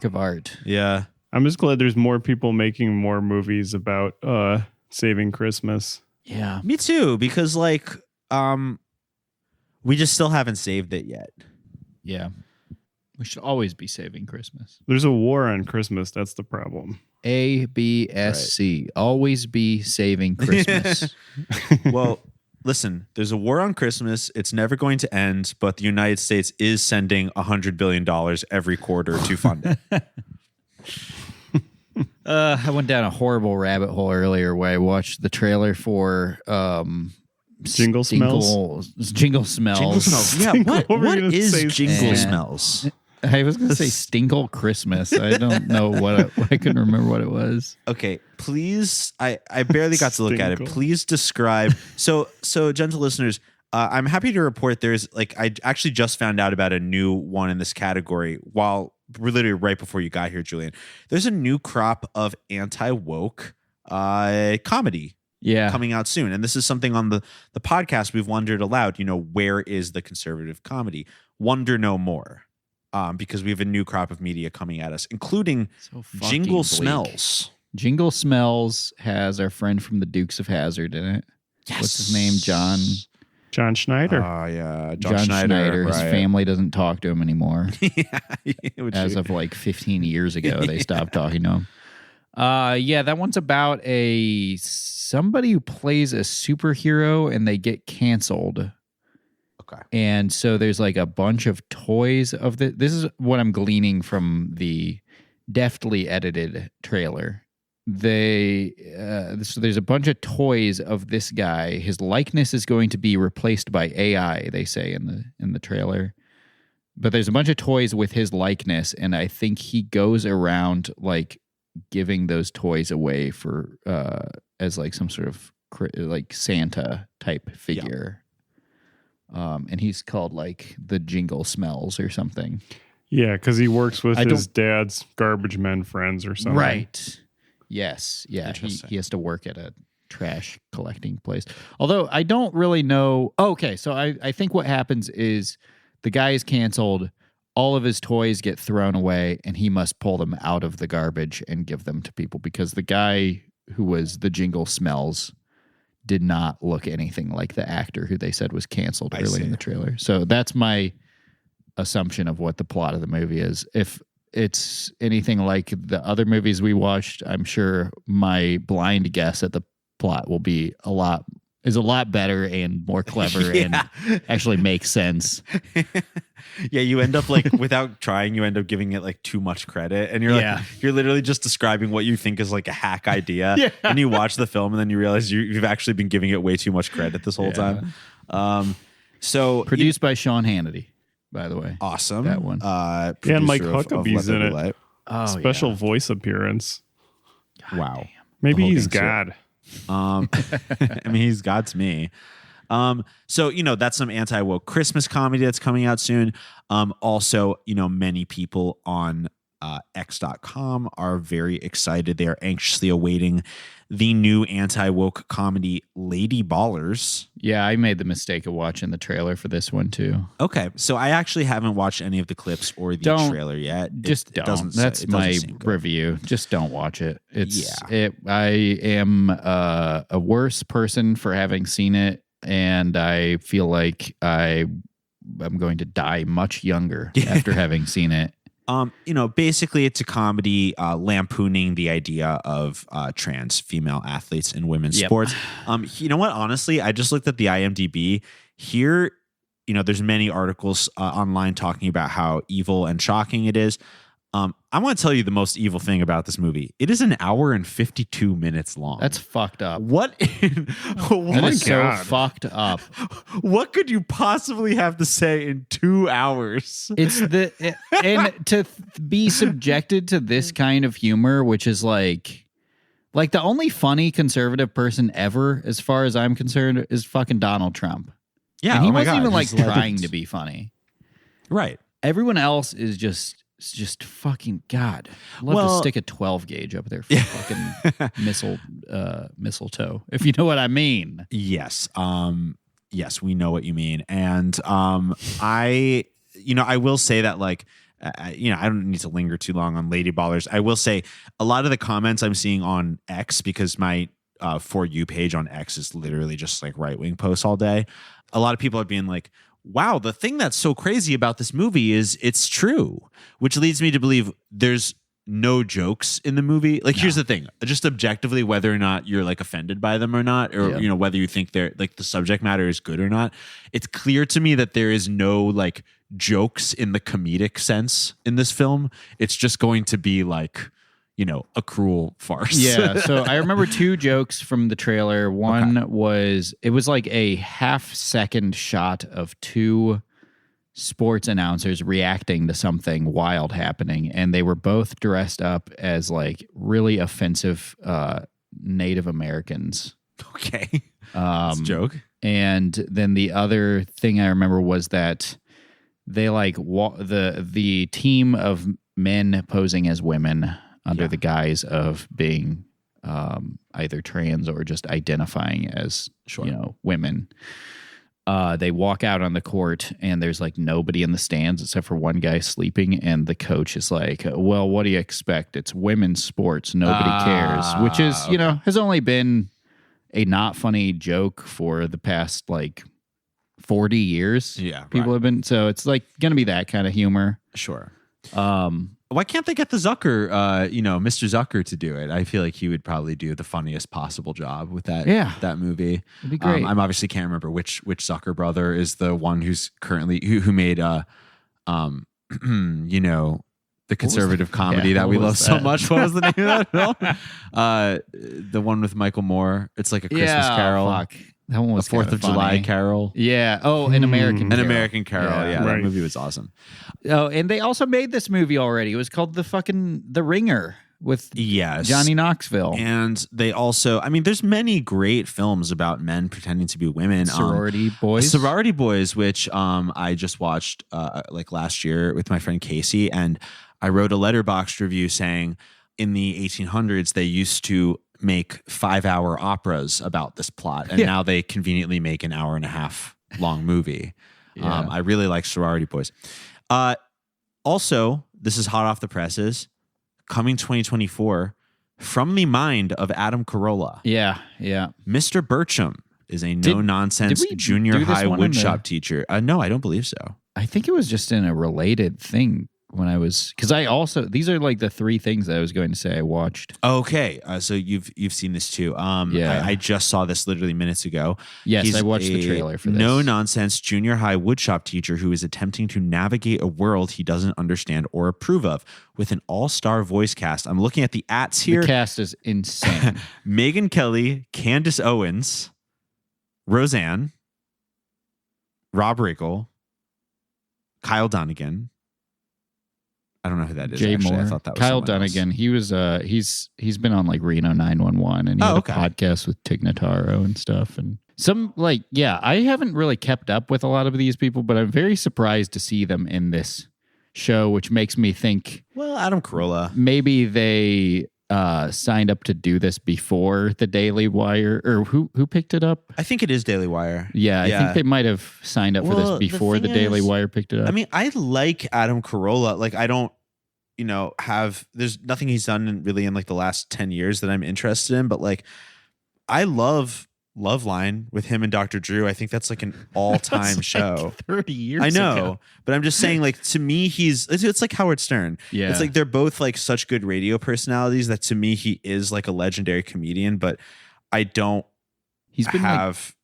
work of art. Yeah. I'm just glad there's more people making more movies about saving Christmas. Yeah. Me too, because like we just still haven't saved it yet. Yeah. We should always be saving Christmas. There's a war on Christmas. That's the problem. ABSC. Always be saving Christmas. Well, listen, there's a war on Christmas. It's never going to end, but the United States is sending $100 billion every quarter to fund it. I went down a horrible rabbit hole earlier where I watched the trailer for Jingle Smells? Jingle Smells. Jingle Smells. Yeah, what is Jingle Smells? I was going to say Stinkle Christmas. I don't know what I couldn't remember what it was. Okay, please. I barely got to look at it. Stinkle. Please describe. So gentle listeners, I'm happy to report there's like I actually just found out about a new one in this category while literally right before you got here, Julian. There's a new crop of anti-woke comedy. Yeah. Coming out soon. And this is something on the podcast we've wondered aloud, where is the conservative comedy? Wonder no more. Because we have a new crop of media coming at us, including Jingle bleak. Smells. Jingle Smells has our friend from the Dukes of Hazzard in it. Yes. What's his name? John Schneider. Yeah. John Schneider. His right. family doesn't talk to him anymore. As of like 15 years ago, they stopped talking to him. Yeah, that one's about somebody who plays a superhero and they get canceled. Okay. And so there's like a bunch of toys of this is what I'm gleaning from the deftly edited trailer. So there's a bunch of toys of this guy. His likeness is going to be replaced by AI, they say in the trailer. But there's a bunch of toys with his likeness, and I think he goes around like giving those toys away for as like some sort of like Santa type figure. And he's called like the Jingle Smells or something. Yeah, because he works with his dad's garbage men friends or something. Right. Yes. Yeah. He has to work at a trash collecting place. Although I don't really know. Okay. So I think what happens is the guy is canceled. All of his toys get thrown away and he must pull them out of the garbage and give them to people because the guy who was the Jingle Smells did not look anything like the actor who they said was canceled early in the trailer. So that's my assumption of what the plot of the movie is. If it's anything like the other movies we watched, I'm sure my blind guess at the plot will be a lot better and more clever and actually makes sense. Yeah, you end up like without trying, you end up giving it like too much credit, and you're literally just describing what you think is like a hack idea, and you watch the film and then you realize you've actually been giving it way too much credit this whole time. So produced by Sean Hannity, by the way. Awesome, that one. And Mike Huckabee's in it. Oh, special voice appearance. Wow, damn. Maybe he's God. I mean, he's God to me. So, that's some anti-woke Christmas comedy that's coming out soon. Also, many people on X.com are very excited. They are anxiously awaiting the new anti-woke comedy Lady Ballers. Yeah, I made the mistake of watching the trailer for this one too. Okay, so I actually haven't watched any of the clips or the trailer yet. That's my review. Just don't watch it. I am a worse person for having seen it, and I feel like I'm going to die much younger after having seen it. Basically it's a comedy lampooning the idea of trans female athletes in women's sports. You know what? Honestly, I just looked at the IMDb here. There's many articles online talking about how evil and shocking it is. I want to tell you the most evil thing about this movie. It is an hour and 52 minutes long. That's fucked up. What? That is so fucked up. What could you possibly have to say in 2 hours? And to be subjected to this kind of humor, which is like the only funny conservative person ever, as far as I'm concerned, is fucking Donald Trump. Yeah, and he wasn't even like trying to be funny. Right. Everyone else is just fucking God. I'd love to stick a 12 gauge up there for fucking mistletoe, if you know what I mean. Yes. Yes, we know what you mean. And I will say that like I don't need to linger too long on Lady Ballers. I will say a lot of the comments I'm seeing on X, because my For You page on X is literally just like right-wing posts all day. A lot of people are being like, wow, the thing that's so crazy about this movie is it's true, which leads me to believe there's no jokes in the movie. Like, here's the thing, just objectively, whether or not you're like offended by them or not, or whether you think they're like the subject matter is good or not, it's clear to me that there is no like jokes in the comedic sense in this film. It's just going to be like, a cruel farce. Yeah. So I remember 2 jokes from the trailer. One was, it was like a half-second shot of 2 sports announcers reacting to something wild happening, and they were both dressed up as like really offensive Native Americans. Okay. That's a joke. And then the other thing I remember was that they like the team of men posing as women under the guise of being either trans or just identifying as women. They walk out on the court, and there's like nobody in the stands except for one guy sleeping, and the coach is like, well, what do you expect? It's women's sports. Nobody cares, which is, has only been a not funny joke for the past like 40 years. Yeah. People have been, so it's like going to be that kind of humor. Sure. Why can't they get the Zucker, Mr. Zucker to do it? I feel like he would probably do the funniest possible job with that. That movie. It'd be great. I'm obviously can't remember which Zucker brother is the one who's currently who made the conservative comedy that we love so much. What was the name of that film? The one with Michael Moore. It's like a Christmas Carol. Fuck. That one was a 4th of July Carol. Yeah. Oh, An American Carol. An American Carol. Yeah, that movie was awesome. Oh, and they also made this movie already. It was called The Ringer with Johnny Knoxville. And they also, there's many great films about men pretending to be women. Sorority Boys, which I just watched like last year with my friend Casey, and I wrote a letterboxd review saying in the 1800s they used to make 5-hour operas about this plot, and now they conveniently make an hour and a half long movie. I really like Sorority Boys. Also, this is hot off the presses, coming 2024, from the mind of Adam Carolla. Yeah. Mr. Bircham is a no-nonsense junior high woodshop teacher. No, I don't believe so. I think it was just in a related thing when I was, because I also, these are like the 3 things that I was going to say I watched. Okay, so you've seen this too. I just saw this literally minutes ago. Yes, I watched the trailer for this. No-nonsense junior high woodshop teacher who is attempting to navigate a world he doesn't understand or approve of with an all-star voice cast. I'm looking at the ats here. The cast is insane. Megyn Kelly, Candace Owens, Roseanne, Rob Riggle, Kyle Donegan. I don't know who that is. Jay Moore. I thought that was Kyle Donegan. Else. He was he's been on like Reno 911, and he had a podcast with Tig Notaro and stuff. And some I haven't really kept up with a lot of these people, but I'm very surprised to see them in this show, which makes me think, well, Adam Carolla, maybe they signed up to do this before the Daily Wire, or who picked it up? I think it is Daily Wire. Yeah, I think they might have signed up for this before the Daily Wire picked it up. I like Adam Carolla. Like, I don't, there's nothing he's done really in like the last 10 years that I'm interested in, but like, I love Loveline with him and Dr. Drew. I think that's like an all-time show. 30 years I know, ago. But I'm just saying, like, to me, it's like Howard Stern. Yeah. It's like they're both like such good radio personalities that to me, he is like a legendary comedian, but I don't have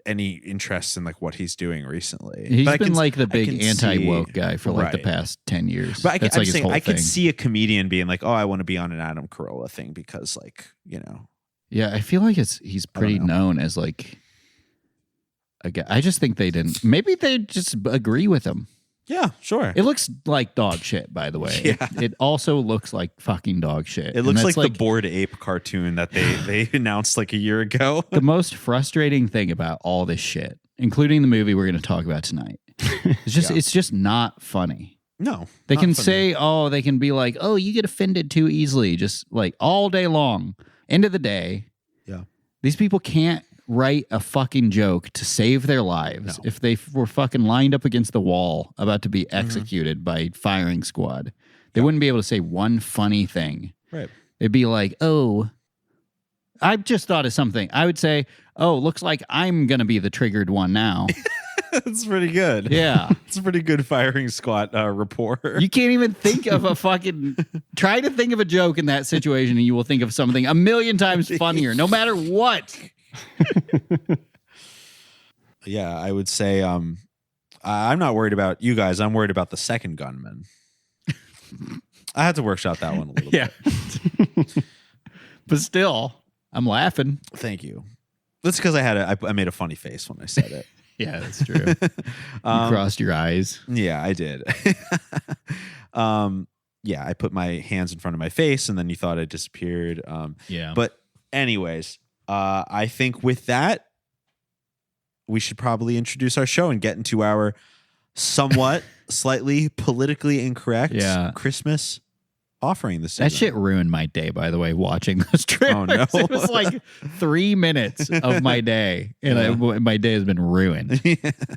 any interest in like what he's doing recently. He's been like the big anti-woke guy for like the past 10 years. But I'm saying I could see a comedian being like, oh, I want to be on an Adam Carolla thing because like, Yeah, I feel like he's pretty known as like a guy. I just think maybe they just agree with him. Yeah, sure. It looks like dog shit, by the way. Yeah. It also looks like fucking dog shit. It looks like the Bored Ape cartoon that they announced like a year ago. The most frustrating thing about all this shit, including the movie we're going to talk about tonight, it's just not funny. No. They can say, they can be like, oh, you get offended too easily, just like all day long. End of the day, yeah, these people can't write a fucking joke to save their lives, if they were fucking lined up against the wall about to be executed by firing squad, they wouldn't be able to say one funny thing. Right. They'd be like, oh, I've just thought of something. I would say, oh, looks like I'm going to be the triggered one now. That's pretty good. Yeah. It's a pretty good firing squad rapport. You can't even think of a fucking... Try to think of a joke in that situation and you will think of something a million times funnier, no matter what. Yeah, I would say I'm not worried about you guys. I'm worried about the second gunman. I had to workshop that one a little bit. But still, I'm laughing. Thank you. That's because I made a funny face when I said it. Yeah, that's true. You crossed your eyes. Yeah, I did. Yeah, I put my hands in front of my face and then you thought I disappeared. But anyways, I think with that, we should probably introduce our show and get into our somewhat slightly politically incorrect Christmas offering this season. That shit ruined my day, by the way, watching those trailers. Oh, no. It was like 3 minutes of my day, and my day has been ruined.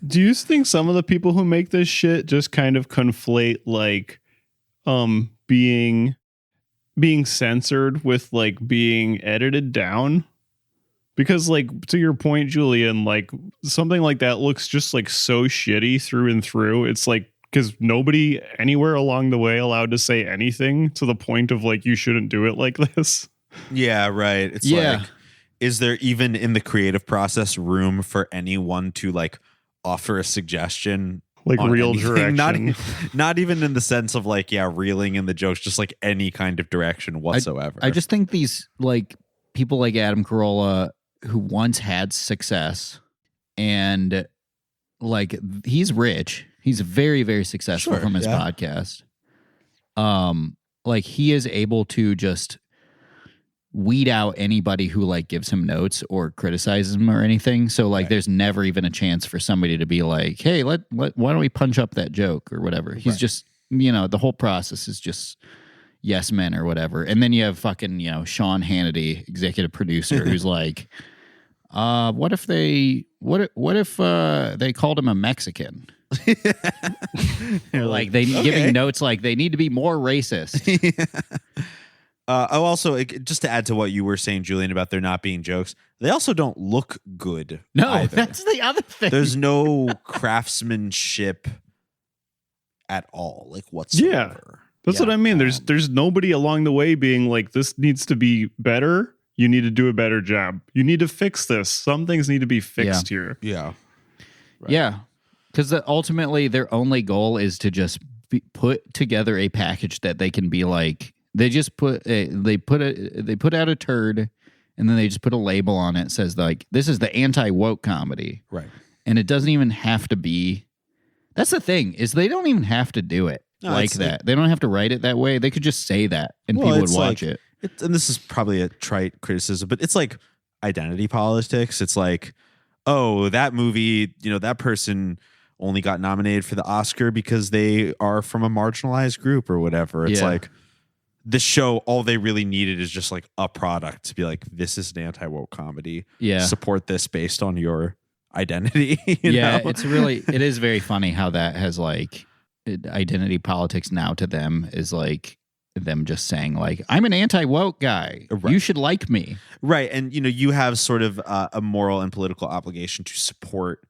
Do you think some of the people who make this shit just kind of conflate like being censored with like being edited down? Because like to your point, Julian, like something like that looks just like so shitty through and through. It's like because nobody anywhere along the way allowed to say anything to the point of like you shouldn't do it like this. Yeah, right. It's like, is there even in the creative process room for anyone to like offer a suggestion? Like real anything? direction. Not even in the sense of like, reeling in the jokes, just like any kind of direction whatsoever. I just think these like people like Adam Carolla who once had success and like he's rich. He's very, very successful from his podcast. Like he is able to just weed out anybody who like gives him notes or criticizes him or anything. So like there's never even a chance for somebody to be like, hey, why don't we punch up that joke or whatever. He's just, the whole process is just yes men or whatever. And then you have fucking, Sean Hannity, executive producer, who's like, what if they called him a Mexican? Like they giving notes like they need to be more racist. Also, just to add to what you were saying, Julian, about there not being jokes, they also don't look good. No, either. That's the other thing. There's no craftsmanship at all, like whatsoever. Yeah, that's what I mean. There's nobody along the way being like, this needs to be better. You need to do a better job. You need to fix this. Some things need to be fixed here. Yeah. Right. Yeah. Because ultimately their only goal is to just put together a package that they can be like, they just put out a turd and then they just put a label on it that says like, this is the anti-woke comedy. Right. And it doesn't even have to be, that's the thing, is they don't even have to do it like that. They don't have to write it that way. They could just say that and people would watch it. And this is probably a trite criticism, but it's like identity politics. It's like, oh, that movie, that person only got nominated for the Oscar because they are from a marginalized group or whatever. It's like the show, all they really needed is just like a product to be like, this is an anti-woke comedy. Yeah. Support this based on your identity. You know? It is very funny how that has like identity politics now to them is like them just saying like, I'm an anti-woke guy. Right. You should like me. Right. And, you have sort of a moral and political obligation to support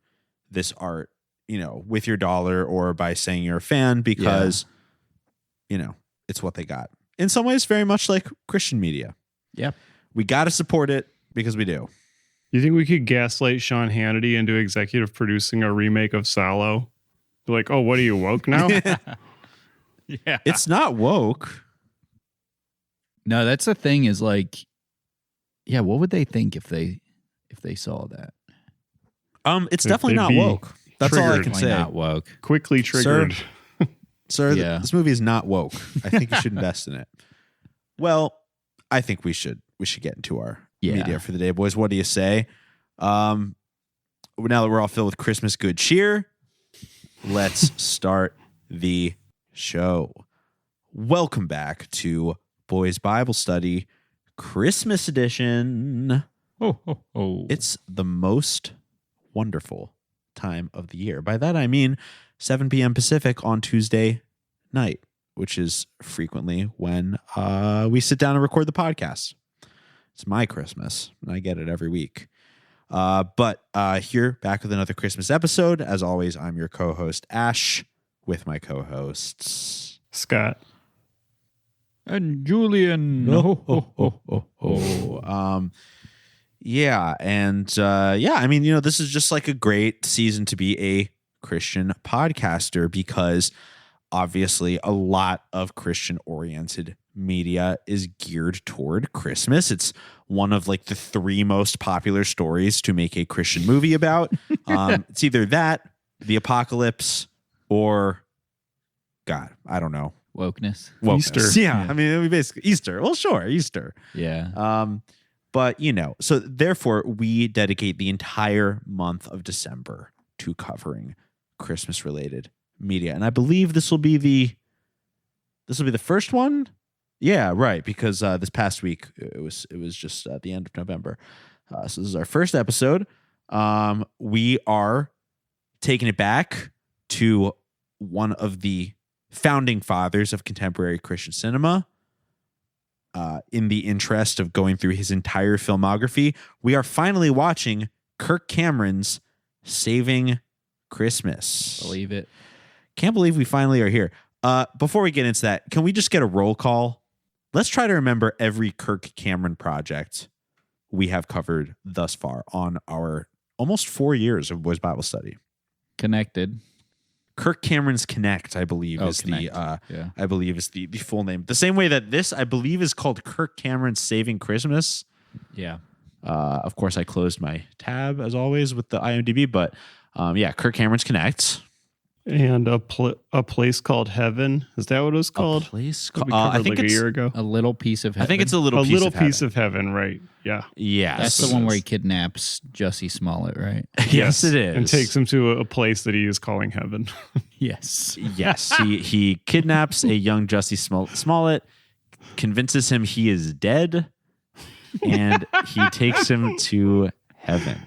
this art, with your dollar or by saying you're a fan because, it's what they got. In some ways, very much like Christian media. Yeah. We got to support it because we do. You think we could gaslight Sean Hannity into executive producing a remake of Salo? Be like, oh, what are you, woke now? Yeah. It's not woke. No, that's the thing is like, yeah, what would they think if they saw that? It's definitely not woke. That's all I can say. Not woke. Quickly triggered. Sir, this movie is not woke. I think you should invest in it. Well, I think we should get into our media for the day, boys. What do you say? Now that we're all filled with Christmas good cheer, let's start the show. Welcome back to Boys Bible Study Christmas edition. Ho, ho, ho. It's the most wonderful time of the year. By that, I mean 7 p.m. Pacific on Tuesday night, which is frequently when we sit down and record the podcast. It's my Christmas, and I get it every week. But here, back with another Christmas episode. As always, I'm your co-host, Ash, with my co-hosts, Scott. And Julian. Yeah, and I mean, this is just like a great season to be a Christian podcaster because obviously a lot of Christian-oriented media is geared toward Christmas. It's one of like the 3 most popular stories to make a Christian movie about. It's either that, the apocalypse, or God, I don't know. Wokeness. Easter. Yeah, I mean, basically Easter. Well, sure, Easter. Yeah. But, so therefore we dedicate the entire month of December to covering Christmas related media. And I believe this will be the first one. Yeah, right. Because this past week it was just at the end of November. So this is our first episode. We are taking it back to one of the founding fathers of contemporary Christian cinema. In the interest of going through his entire filmography, we are finally watching KIRK Cameron's Saving Christmas. Believe it. Can't believe we finally are here. Before we get into that, can we just get a roll call? Let's try to remember every KIRK Cameron project we have covered thus far on our almost 4 years of Boys Bible Study. Connected. KIRK Cameron's Connect, I believe, is Connect. I believe is the full name. The same way that this, I believe, is called KIRK Cameron's Saving Christmas. Yeah. Of course, I closed my tab as always with the IMDb, but KIRK Cameron's Connect. And a place called Heaven. Is that what it was called? A place That called. we covered I think like it's a year ago. A little piece of heaven. I think it's a little piece of heaven, right? Yeah. Yes. That's the one where he kidnaps Jussie Smollett, right? Yes, it is. And takes him to a place that he is calling heaven. Yes. Yes. He kidnaps a young Jussie Smollett, convinces him he is dead, and he takes him to heaven.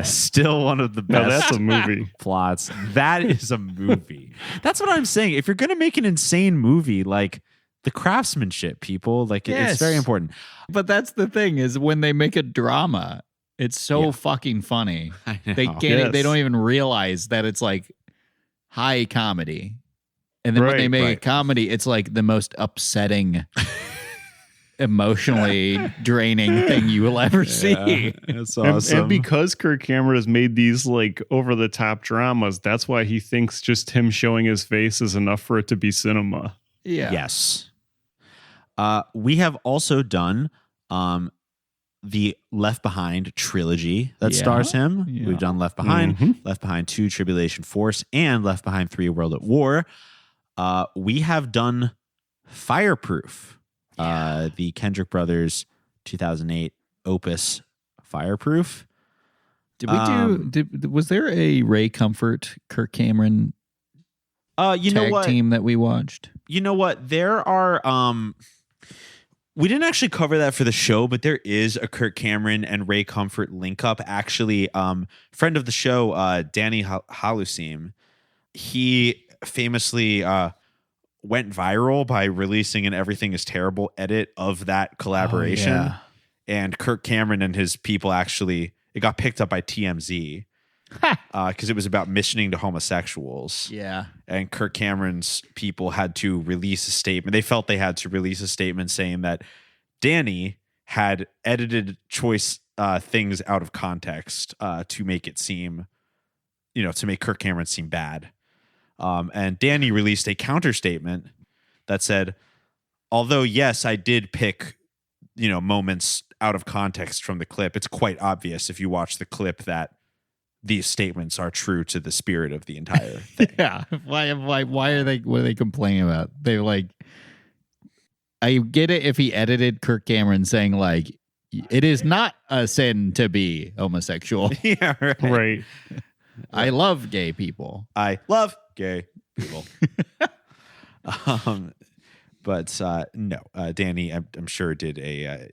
Still one of the best. No, that's a movie. Plots. That is a movie. That's what I'm saying. If you're going to make an insane movie, like the craftsmanship, people, like it's very important. But that's the thing is when they make a drama, it's so fucking funny. I know. They can't. They don't even realize that it's like high comedy, and then when they make a comedy, it's like the most upsetting, emotionally draining thing you will ever see. That's awesome. And because KIRK Cameron has made these like over the top dramas, that's why he thinks just him showing his face is enough for it to be cinema. Yeah. Yes. We have also done the Left Behind trilogy that stars him. Yeah. We've done Left Behind, Left Behind 2, Tribulation Force, and Left Behind 3, World at War. We have done Fireproof. The Kendrick Brothers 2008 opus Fireproof. Did we do? Was there a Ray Comfort KIRK Cameron tag team that we watched? You know what? There are. We didn't actually cover that for the show, but there is a KIRK Cameron and Ray Comfort link up. Actually, friend of the show, Danny Halusim, he famously went viral by releasing an Everything is Terrible edit of that collaboration. Oh, yeah. And KIRK Cameron and his people it got picked up by TMZ because it was about missioning to homosexuals. Yeah. And KIRK Cameron's people had to release a statement. They felt they had to release a statement saying that Danny had edited choice things out of context to make it seem, to make KIRK Cameron seem bad. And Danny released a counter statement that said, although, yes, I did pick, moments out of context from the clip, it's quite obvious if you watch the clip that these statements are true to the spirit of the entire thing. Yeah. Why are they, what are they complaining about? They're like, I get it if he edited KIRK Cameron saying like, it is not a sin to be homosexual. Yeah, Right. I love gay people. I love gay people. But no, Danny, I'm sure did a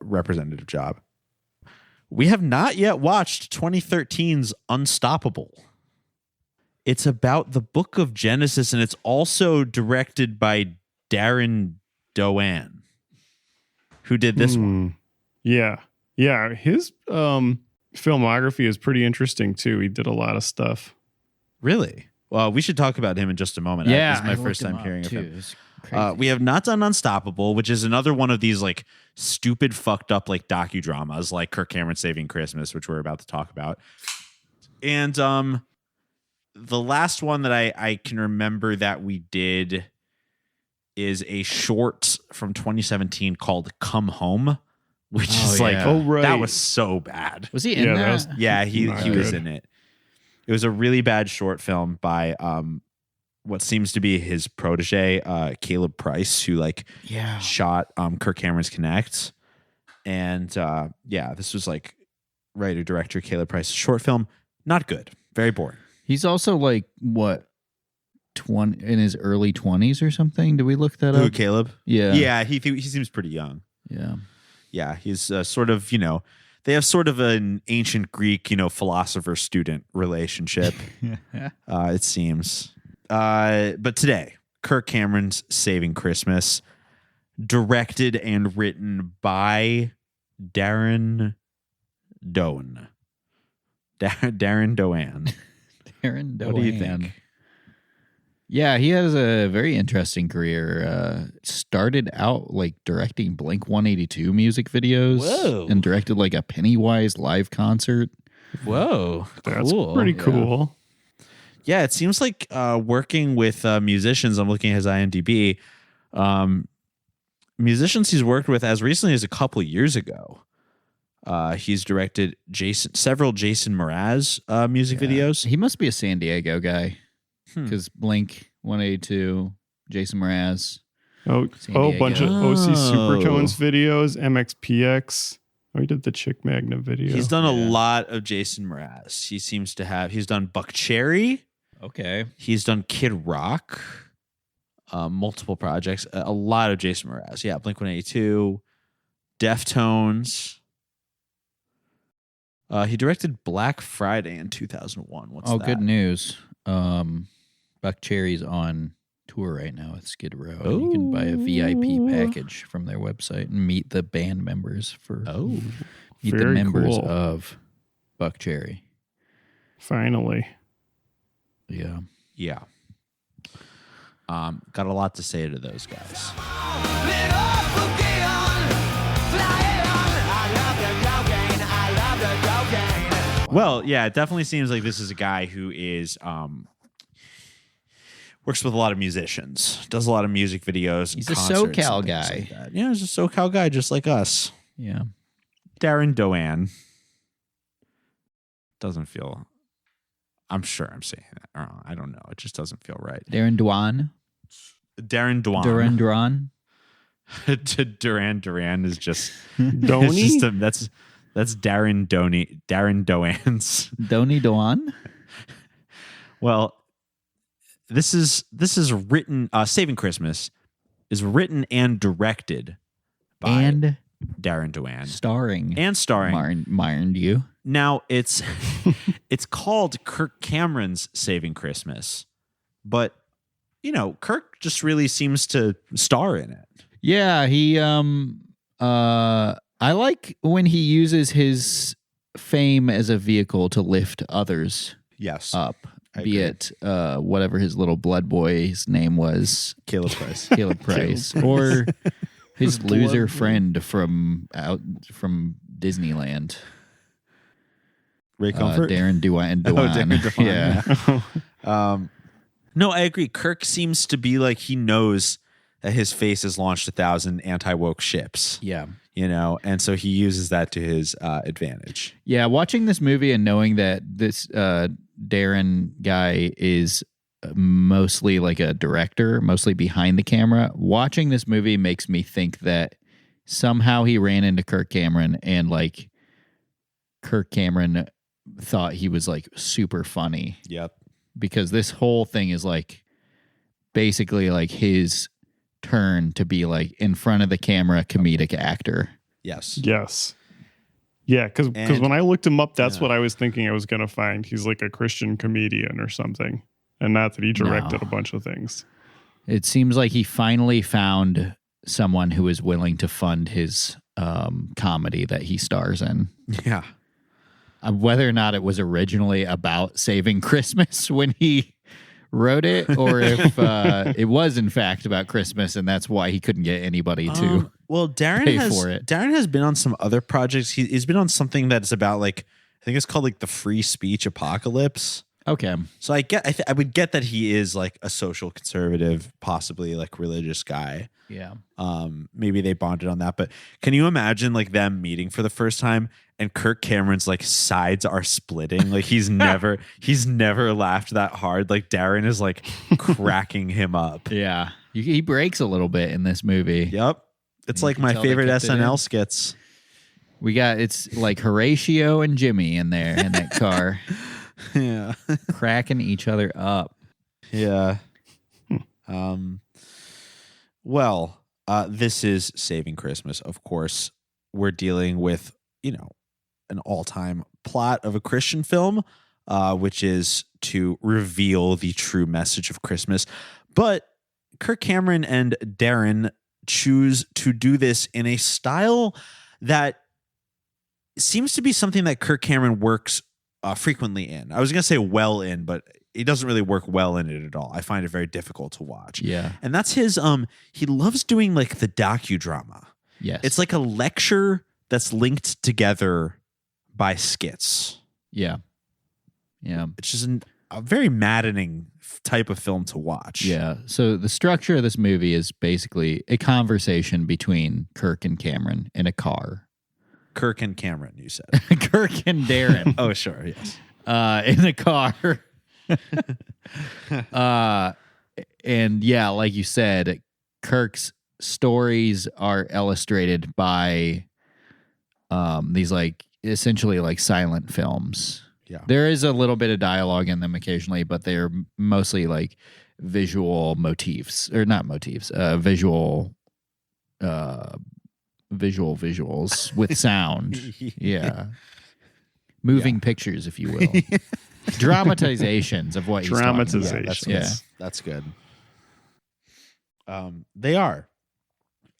representative job. We have not yet watched 2013's Unstoppable. It's about the Book of Genesis, and it's also directed by Darren Doane, who did this one. Yeah. His filmography is pretty interesting too. He did a lot of stuff. Really? Well, we should talk about him in just a moment. Yeah, this is my first time hearing of him. Crazy. We have not done Unstoppable, which is another one of these like stupid, fucked up like docudramas, like Kirk Cameron's Saving Christmas, which we're about to talk about. And the last one that I can remember that we did is a short from 2017 called "Come Home," which is like, that was so bad. Was he in that? He was in it. It was a really bad short film by what seems to be his protege, Caleb Price, who shot Kirk Cameron's Connect. And this was like writer director Caleb Price's short film. Not good. Very boring. He's also like what, 20 in his early 20s or something? Did we look that up? Who, Caleb? Yeah. Yeah, he seems pretty young. Yeah. Yeah, he's sort of, they have sort of an ancient Greek, philosopher-student relationship, it seems. But today, Kirk Cameron's Saving Christmas, directed and written by Darren Doane. Darren Doane. Darren Doane. What do you think? Yeah, he has a very interesting career. Started out like directing Blink-182 music videos. Whoa. And directed like a Pennywise live concert. Whoa. That's pretty cool. Yeah, it seems like working with musicians. I'm looking at his IMDb. Musicians he's worked with as recently as a couple of years ago. He's directed several Jason Mraz music videos. He must be a San Diego guy. Because Blink-182, Jason Mraz. Bunch of OC Supertones videos, MXPX. Oh, he did the Chick Magna video. He's done a lot of Jason Mraz. He seems to have. He's done Buck Cherry. Okay. He's done Kid Rock. Multiple projects. A lot of Jason Mraz. Yeah, Blink-182, Deftones. He directed Black Friday in 2001. What's that? Good news. Buck Cherry's on tour right now at Skid Row. And you can buy a VIP package from their website and meet the band members meet the members of Buck Cherry. Finally. Yeah. Yeah. Got a lot to say to those guys. Well, yeah, it definitely seems like this is a guy who is works with a lot of musicians, does a lot of music videos. He's a SoCal guy. Like yeah, he's a SoCal guy just like us. Yeah. Darren Doane. Doesn't feel. I'm sure I'm saying that wrong. I don't know. It just doesn't feel right. Darren Doane. Darren Doane. Duran Duran. Duran is just Doney. That's Darren Doane. Darren Doane's. Doney Doane. Well, this is written. Saving Christmas is written and directed by Darren Doane, starring mind you. Now it's called Kirk Cameron's Saving Christmas, but Kirk just really seems to star in it. Yeah, he I like when he uses his fame as a vehicle to lift others up. Be it whatever his little blood boy's name was. Caleb Price. Or his loser friend from Disneyland. Ray Comfort? Darren Doane. Darren Doane. Yeah. No, I agree. Kirk seems to be like he knows that his face has launched 1,000 anti-woke ships. Yeah. And so he uses that to his advantage. Yeah, watching this movie and knowing that this Darren guy is mostly like a director, mostly behind the camera, watching this movie makes me think that somehow he ran into Kirk Cameron and like Kirk Cameron thought he was like super funny. Yep. Because this whole thing is like basically like his turn to be like in front of the camera comedic actor. Yes. Yes. Yeah, because when I looked him up, that's what I was thinking I was going to find. He's like a Christian comedian or something. And not that he directed a bunch of things. It seems like he finally found someone who is willing to fund his comedy that he stars in. Yeah. Whether or not it was originally about saving Christmas when he wrote it, or if it was in fact about Christmas and that's why he couldn't get anybody to pay for it. Darren has been on some other projects. He's been on something that's about like, I think it's called like the free speech apocalypse. Okay. So I would get that he is like a social conservative, possibly like religious guy. Yeah. Maybe they bonded on that, but can you imagine like them meeting for the first time and Kirk Cameron's like sides are splitting? Like he's never laughed that hard. Like Darren is like cracking him up. Yeah. He breaks a little bit in this movie. Yep. It's like my favorite SNL skits. It's like Horatio and Jimmy in there in that car. Yeah. Cracking each other up. Yeah. Well, this is Saving Christmas. Of course, we're dealing with, an all-time plot of a Christian film, which is to reveal the true message of Christmas. But Kirk Cameron and Darren choose to do this in a style that seems to be something that Kirk Cameron works frequently in. I was going to say well in, but he doesn't really work well in it at all. I find it very difficult to watch. Yeah. And that's his, he loves doing like the docudrama. Yes. It's like a lecture that's linked together by skits. Yeah. Yeah. It's just a very maddening type of film to watch. Yeah. So the structure of this movie is basically a conversation between Kirk and Cameron in a car. Kirk and Cameron, you said. Kirk and Darren. Oh, sure. Yes. In a car. And yeah, like you said, Kirk's stories are illustrated by these like essentially like silent films. Yeah. There is a little bit of dialogue in them occasionally, but they're mostly like visual motifs, or not motifs, visuals with sound. Yeah. Moving pictures, if you will. Dramatizations of what he's talking about. Dramatizations. That's good. They are.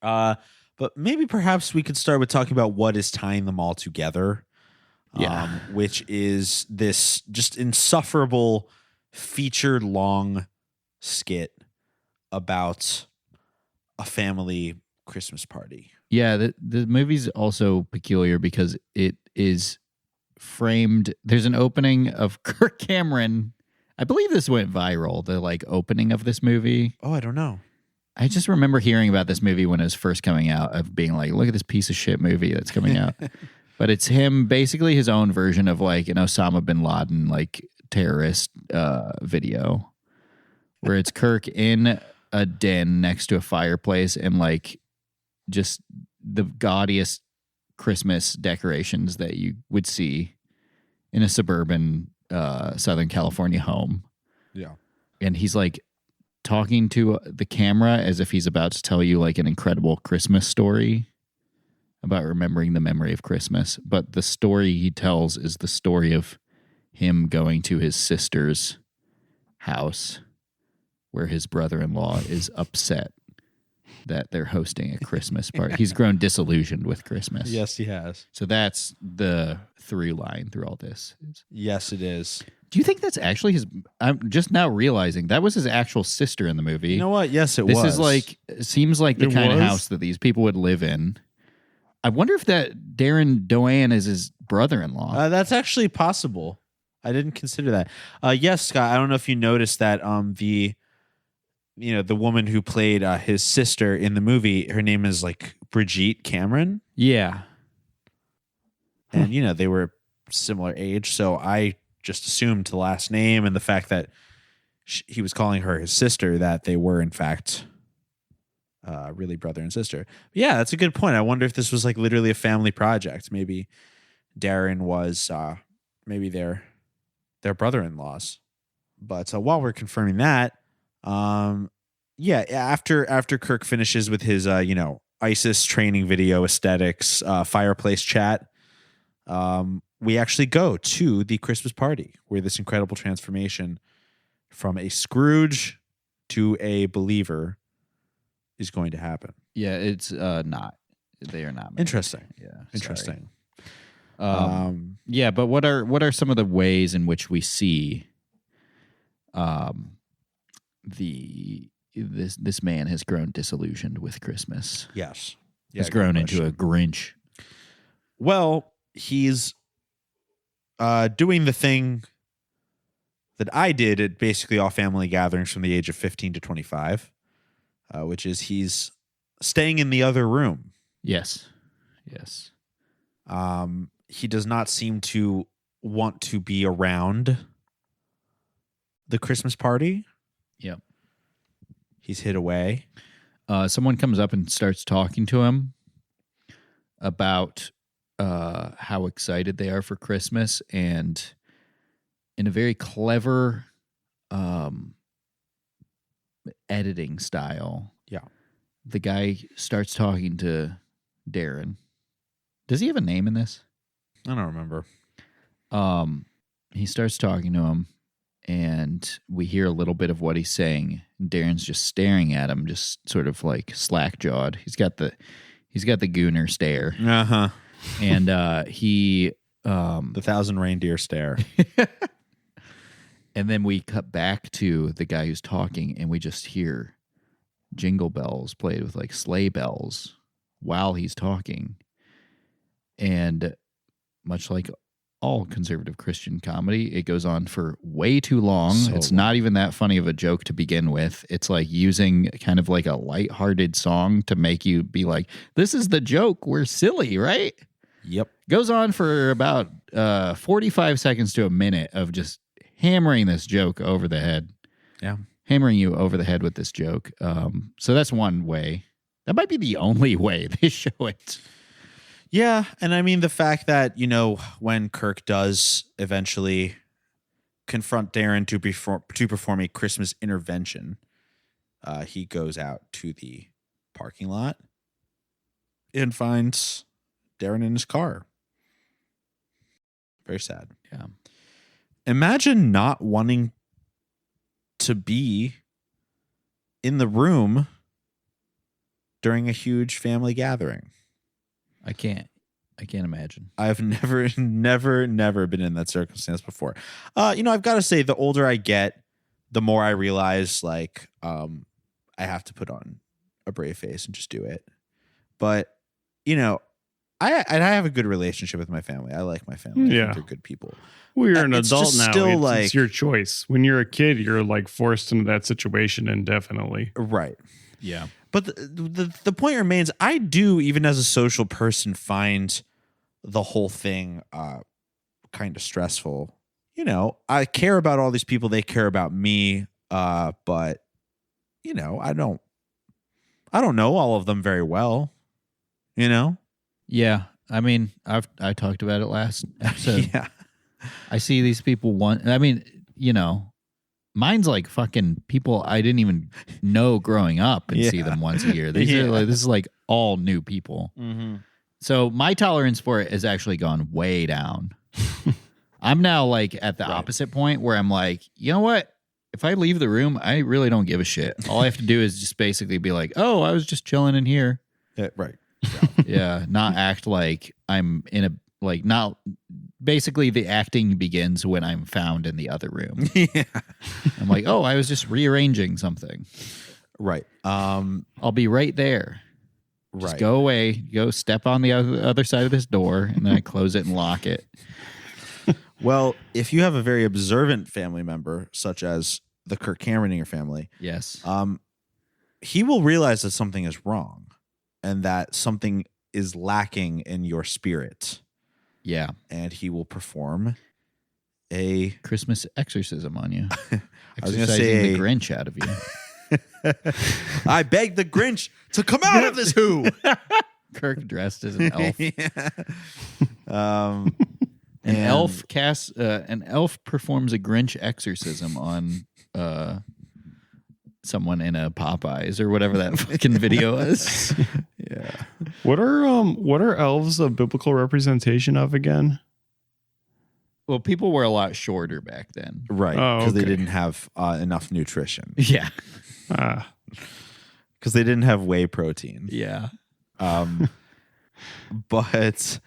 But maybe perhaps we could start with talking about what is tying them all together. Which is this just insufferable feature-long skit about a family Christmas party. Yeah, the movie's also peculiar because it is framed. There's an opening of Kirk Cameron. I believe this went viral, the like opening of this movie. Oh, I don't know. I just remember hearing about this movie when it was first coming out, of being like, look at this piece of shit movie that's coming out. But it's him, basically his own version of like an Osama bin Laden like terrorist video, where it's Kirk in a den next to a fireplace and like just the gaudiest Christmas decorations that you would see in a suburban Southern California home. Yeah. And he's like talking to the camera as if he's about to tell you like an incredible Christmas story about remembering the memory of Christmas. But the story he tells is the story of him going to his sister's house where his brother-in-law is upset that they're hosting a Christmas party. He's grown disillusioned with Christmas. Yes, he has. So that's the through line through all this. Yes, it is. Do you think that's actually his? I'm just now realizing that was his actual sister in the movie. You know what? Yes, it was. This is like, seems like the kind of house that these people would live in. I wonder if that Darren Doane is his brother-in-law. That's actually possible. I didn't consider that. Yes, Scott. I don't know if you noticed that the woman who played his sister in the movie, her name is like Brigitte Cameron. Yeah. And, they were similar age. So I just assumed the last name and the fact that he was calling her his sister, that they were, in fact, really brother and sister. But yeah, that's a good point. I wonder if this was like literally a family project. Maybe Darren was maybe their brother-in-laws. But while we're confirming that, after Kirk finishes with his ISIS training video aesthetics, fireplace chat, we actually go to the Christmas party where this incredible transformation from a Scrooge to a believer is going to happen. Yeah, it's not. They are not married. Interesting. Yeah, interesting. Yeah, but what are some of the ways in which we see this man has grown disillusioned with Christmas? Yes. He's grown into a Grinch. Well, he's doing the thing that I did at basically all family gatherings from the age of 15 to 25, which is he's staying in the other room. Yes. He does not seem to want to be around the Christmas party. Yep. He's hid away. Someone comes up and starts talking to him about how excited they are for Christmas, and in a very clever editing style. Yeah. The guy starts talking to Darren. Does he have a name in this? I don't remember. He starts talking to him, and we hear a little bit of what he's saying. Darren's just staring at him, just sort of like slack-jawed. He's got the gooner stare. Uh-huh. And he the thousand reindeer stare. And then we cut back to the guy who's talking, and we just hear jingle bells played with like sleigh bells while he's talking. And much like all conservative Christian comedy, it goes on for way too long. It's not even that funny of a joke to begin with. It's like using kind of like a lighthearted song to make you be like, this is the joke. We're silly, right? Yep. Goes on for about 45 seconds to a minute of just hammering this joke over the head. Yeah. Hammering you over the head with this joke. So that's one way. That might be the only way they show it. Yeah, and I mean the fact that, when Kirk does eventually confront Darren to perform a Christmas intervention, he goes out to the parking lot and finds Darren in his car. Very sad. Yeah. Imagine not wanting to be in the room during a huge family gathering. I can't imagine. I've never been in that circumstance before. I've got to say, the older I get, the more I realize, like, I have to put on a brave face and just do it. But, I have a good relationship with my family. I like my family. Yeah. I think they're good people. Well, you're an It's adult just now. still It's your choice. When you're a kid, you're like forced into that situation indefinitely. Right. Yeah. But the point remains, I do, even as a social person, find the whole thing kind of stressful. I care about all these people. They care about me. But, I don't know all of them very well, Yeah. I mean, I talked about it last episode. Yeah. I see these people mine's like fucking people I didn't even know growing up and see them once a year. This is like all new people. Mm-hmm. So my tolerance for it has actually gone way down. I'm now like at the opposite point where I'm like, you know what? If I leave the room, I really don't give a shit. All I have to do is just basically be like, oh, I was just chilling in here. Right. Yeah. Not act like I'm in a, like, not basically the acting begins when I'm found in the other room. Yeah. I'm like, oh, I was just rearranging something. Right. I'll be right there. Just right. go away, go step on the other side of this door, and then I close it and lock it. Well, if you have a very observant family member, such as the Kirk Cameron in your family, Yes. He will realize that something is wrong and that something is lacking in your spirit. Yeah. And he will perform a Christmas exorcism on you. I was going to Exorcising say the Grinch out of you. I beg the Grinch to come out of this who. Kirk dressed as an elf. Yeah. An elf performs a Grinch exorcism on someone in a Popeyes or whatever that fucking video is. Yeah. What are elves a biblical representation of again? Well, people were a lot shorter back then. Right. Because they didn't have enough nutrition. Yeah. Because they didn't have whey protein. Yeah. But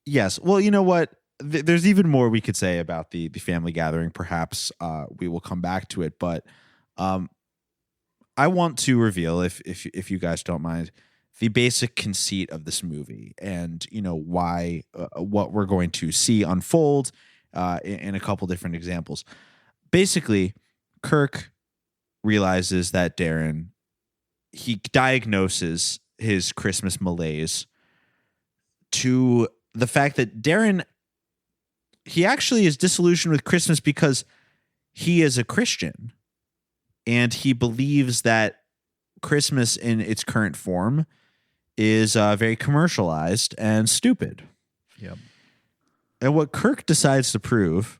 yes. Well, you know what? There's even more we could say about the family gathering. Perhaps we will come back to it. But I want to reveal, if you guys don't mind, the basic conceit of this movie, and why what we're going to see unfold in a couple different examples. Basically, Kirk realizes that Darren, he diagnoses his Christmas malaise to the fact that Darren, he actually is disillusioned with Christmas because he is a Christian and he believes that Christmas in its current form is very commercialized and stupid. Yep. And what Kirk decides to prove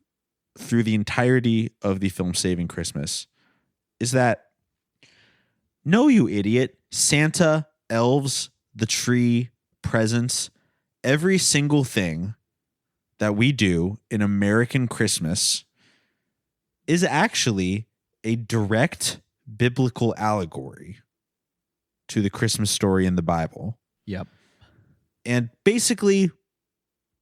through the entirety of the film Saving Christmas is that, no, you idiot, Santa, elves, the tree, presents, every single thing that we do in American Christmas is actually a direct biblical allegory to the Christmas story in the Bible. Yep. And basically,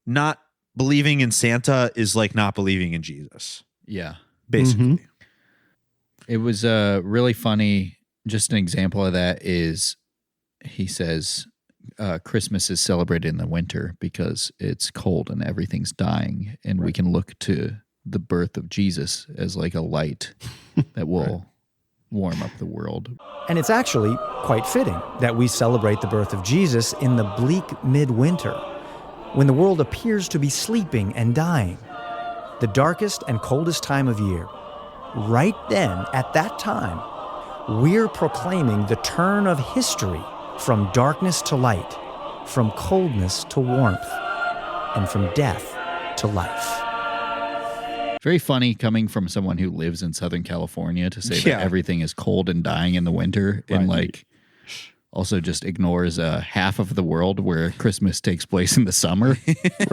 not believing in Santa is like not believing in Jesus. Yeah. Basically. Mm-hmm. It was really funny. Just an example of that is he says Christmas is celebrated in the winter because it's cold and everything's dying. And we can look to the birth of Jesus as like a light that will warm up the world. And it's actually quite fitting that we celebrate the birth of Jesus in the bleak midwinter, when the world appears to be sleeping and dying, the darkest and coldest time of year. Right then, at that time, we're proclaiming the turn of history from darkness to light, from coldness to warmth, and from death to life. Very funny coming from someone who lives in Southern California to say that everything is cold and dying in the winter, and like also just ignores half of the world where Christmas takes place in the summer.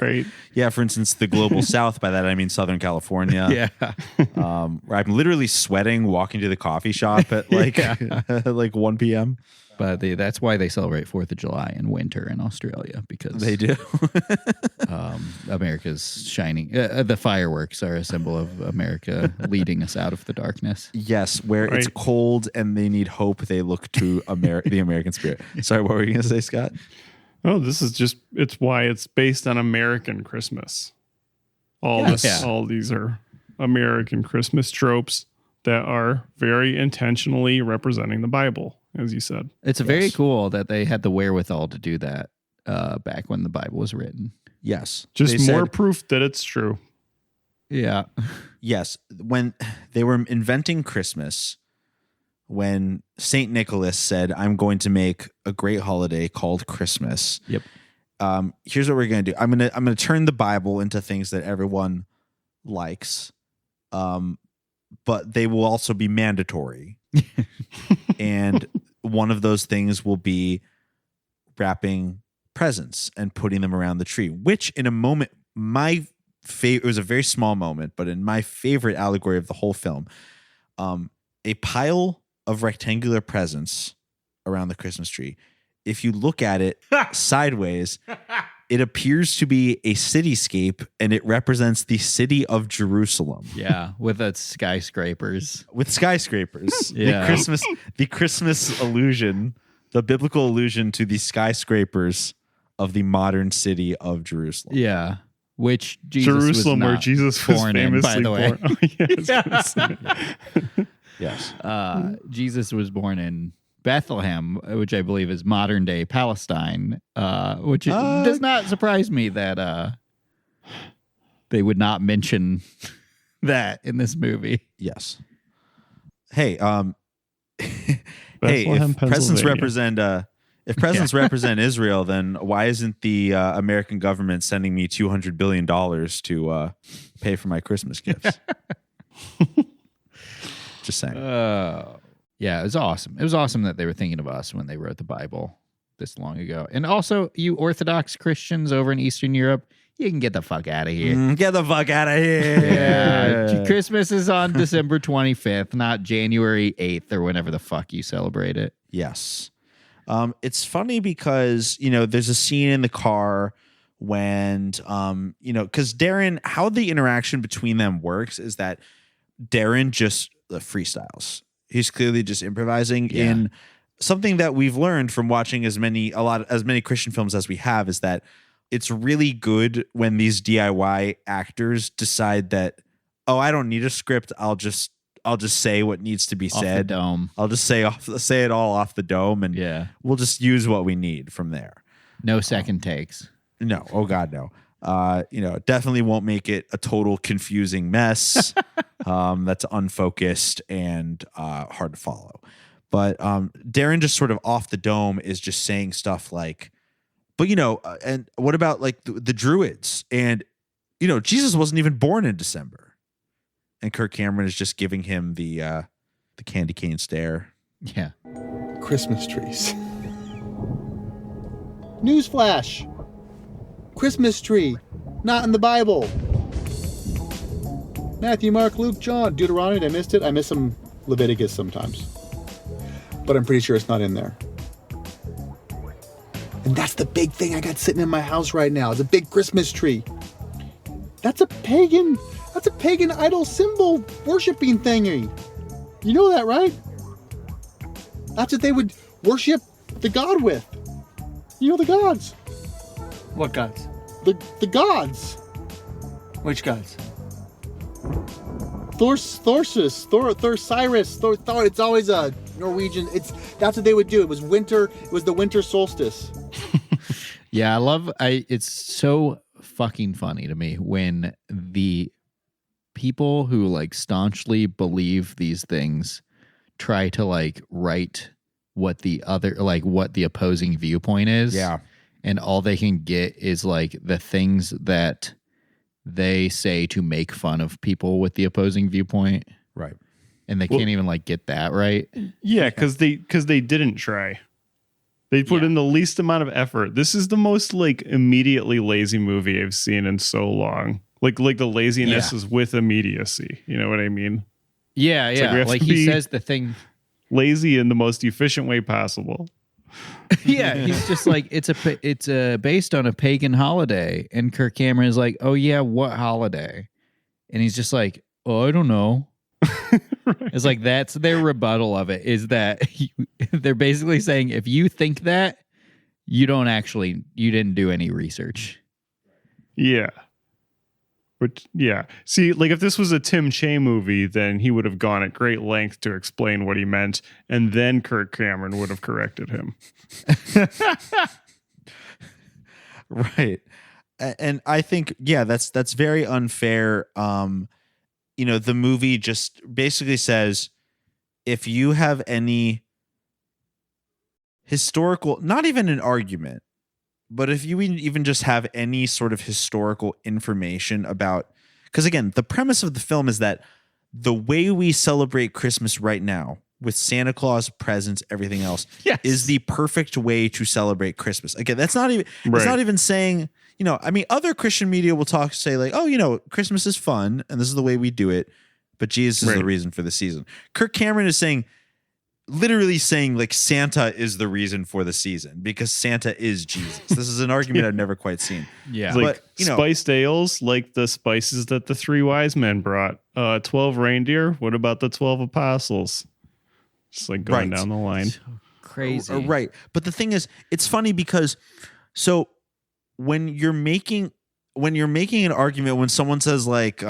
Right. Yeah, for instance, the global south. By that I mean Southern California. Yeah. Where I'm literally sweating walking to the coffee shop at like like 1 p.m. But that's why they celebrate 4th of July in winter in Australia, because They do. America's shining. The fireworks are a symbol of America leading us out of the darkness. Yes, where it's cold and they need hope, they look to the American spirit. Sorry, what were you going to say, Scott? Oh, this is just, it's why it's based on American Christmas. All these are American Christmas tropes that are very intentionally representing the Bible, as you said. It's very cool that they had the wherewithal to do that back when the Bible was written. Yes. Just more proof that it's true. Yeah. Yes. When they were inventing Christmas, when St. Nicholas said, I'm going to make a great holiday called Christmas. Yep. Here's what we're going to do. I'm going to turn the Bible into things that everyone likes. But they will also be mandatory. And one of those things will be wrapping presents and putting them around the tree, which in a moment, it was a very small moment, but in my favorite allegory of the whole film, a pile of rectangular presents around the Christmas tree. If you look at it sideways, it appears to be a cityscape, and it represents the city of Jerusalem. Yeah, with its skyscrapers. Yeah. The Christmas allusion, the biblical allusion to the skyscrapers of the modern city of Jerusalem. Yeah, which Jesus Jerusalem, was where Jesus was born in, by the way. Oh, Yes. Jesus was born in Bethlehem, which I believe is modern day Palestine, which does not surprise me that they would not mention that in this movie. Yes. Hey, Bethlehem, if presents Pennsylvania. represent Israel, then why isn't the American government sending me $200 billion to pay for my Christmas gifts? Just saying. Yeah, it was awesome. It was awesome that they were thinking of us when they wrote the Bible. this long ago. And also, you Orthodox Christians over in Eastern Europe, you can get the fuck out of here. Get the fuck out of here. Yeah. Christmas is on December 25th, not January 8th or whenever the fuck you celebrate it. Yes. It's funny because, you know, there's a scene in the car when, you know, because Darren, how the interaction between them works is that Darren just freestyles. He's clearly just improvising in something that we've learned from watching as many Christian films as we have, is that it's really good when these DIY actors decide that, oh, I don't need a script. I'll just say what needs to be said. Off the dome. I'll just say it all off the dome, and we'll just use what we need from there. No second takes. No. Oh God, no. You know, definitely won't make it a total confusing mess. That's unfocused and hard to follow. But Darren just sort of off the dome is just saying stuff like, but, you know, and what about like the Druids? And, you know, Jesus wasn't even born in December. And Kirk Cameron is just giving him the candy cane stare. Yeah. Christmas trees. Newsflash. Christmas tree. Not in the Bible. Matthew, Mark, Luke, John, Deuteronomy. Did I missed it? I miss some Leviticus sometimes. But I'm pretty sure it's not in there. And that's the big thing I got sitting in my house right now. It's a big Christmas tree. That's a pagan idol symbol worshiping thingy. You know that, right? That's what they would worship the god with. You know the gods. What gods? The gods. Which gods? Thorsus, Cyrus, Thor. It's always a Norwegian. That's what they would do. It was winter. It was the winter solstice. Yeah, it's so fucking funny to me when the people who like staunchly believe these things try to like write what the opposing viewpoint is. Yeah. And all they can get is like the things that they say to make fun of people with the opposing viewpoint. Right. And they can't even like get that right. Yeah, because they didn't try. They put in the least amount of effort. This is the most like immediately lazy movie I've seen in so long. Like the laziness is with immediacy. You know what I mean? Yeah, yeah. Like he says the thing lazy in the most efficient way possible. Yeah, he's just like it's based on a pagan holiday, and Kirk Cameron is like, oh yeah, what holiday? And he's just like, oh, I don't know. Right. It's like that's their rebuttal of it, is that they're basically saying if you think that, you didn't do any research. Yeah. But yeah, see, like if this was a Tim Che movie, then he would have gone at great length to explain what he meant, and then Kirk Cameron would have corrected him. Right. And I think, that's very unfair. You know, the movie just basically says, if you have any historical, not even an argument, but if you even just have any sort of historical information about, because again, the premise of the film is that the way we celebrate Christmas right now with Santa Claus, presents, everything else, is the perfect way to celebrate Christmas. Again, that's not even, it's not even saying, you know, I mean, other Christian media will say like, oh, you know, Christmas is fun and this is the way we do it, but Jesus is the reason for the season. Kirk Cameron is literally saying like Santa is the reason for the season because Santa is Jesus. This is an argument I've never quite seen. Yeah. Like, but, spiced ales, like the spices that the 3 wise men brought. 12 reindeer. What about the 12 apostles? Just like going down the line. So crazy. Right. But the thing is, it's funny because when you're making an argument, when someone says like,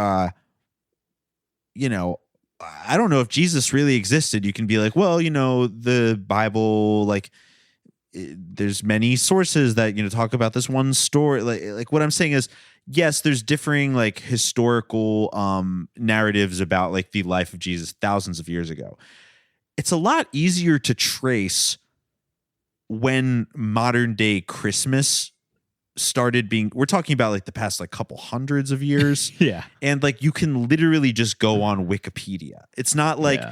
you know, I don't know if Jesus really existed, you can be like, well, you know, the Bible, like there's many sources that, you know, talk about this one story. Like what I'm saying is, yes, there's differing like historical narratives about like the life of Jesus thousands of years ago. It's a lot easier to trace when modern day Christmas started being, we're talking about like the past like couple hundreds of years. Yeah. And like you can literally just go on Wikipedia. It's not like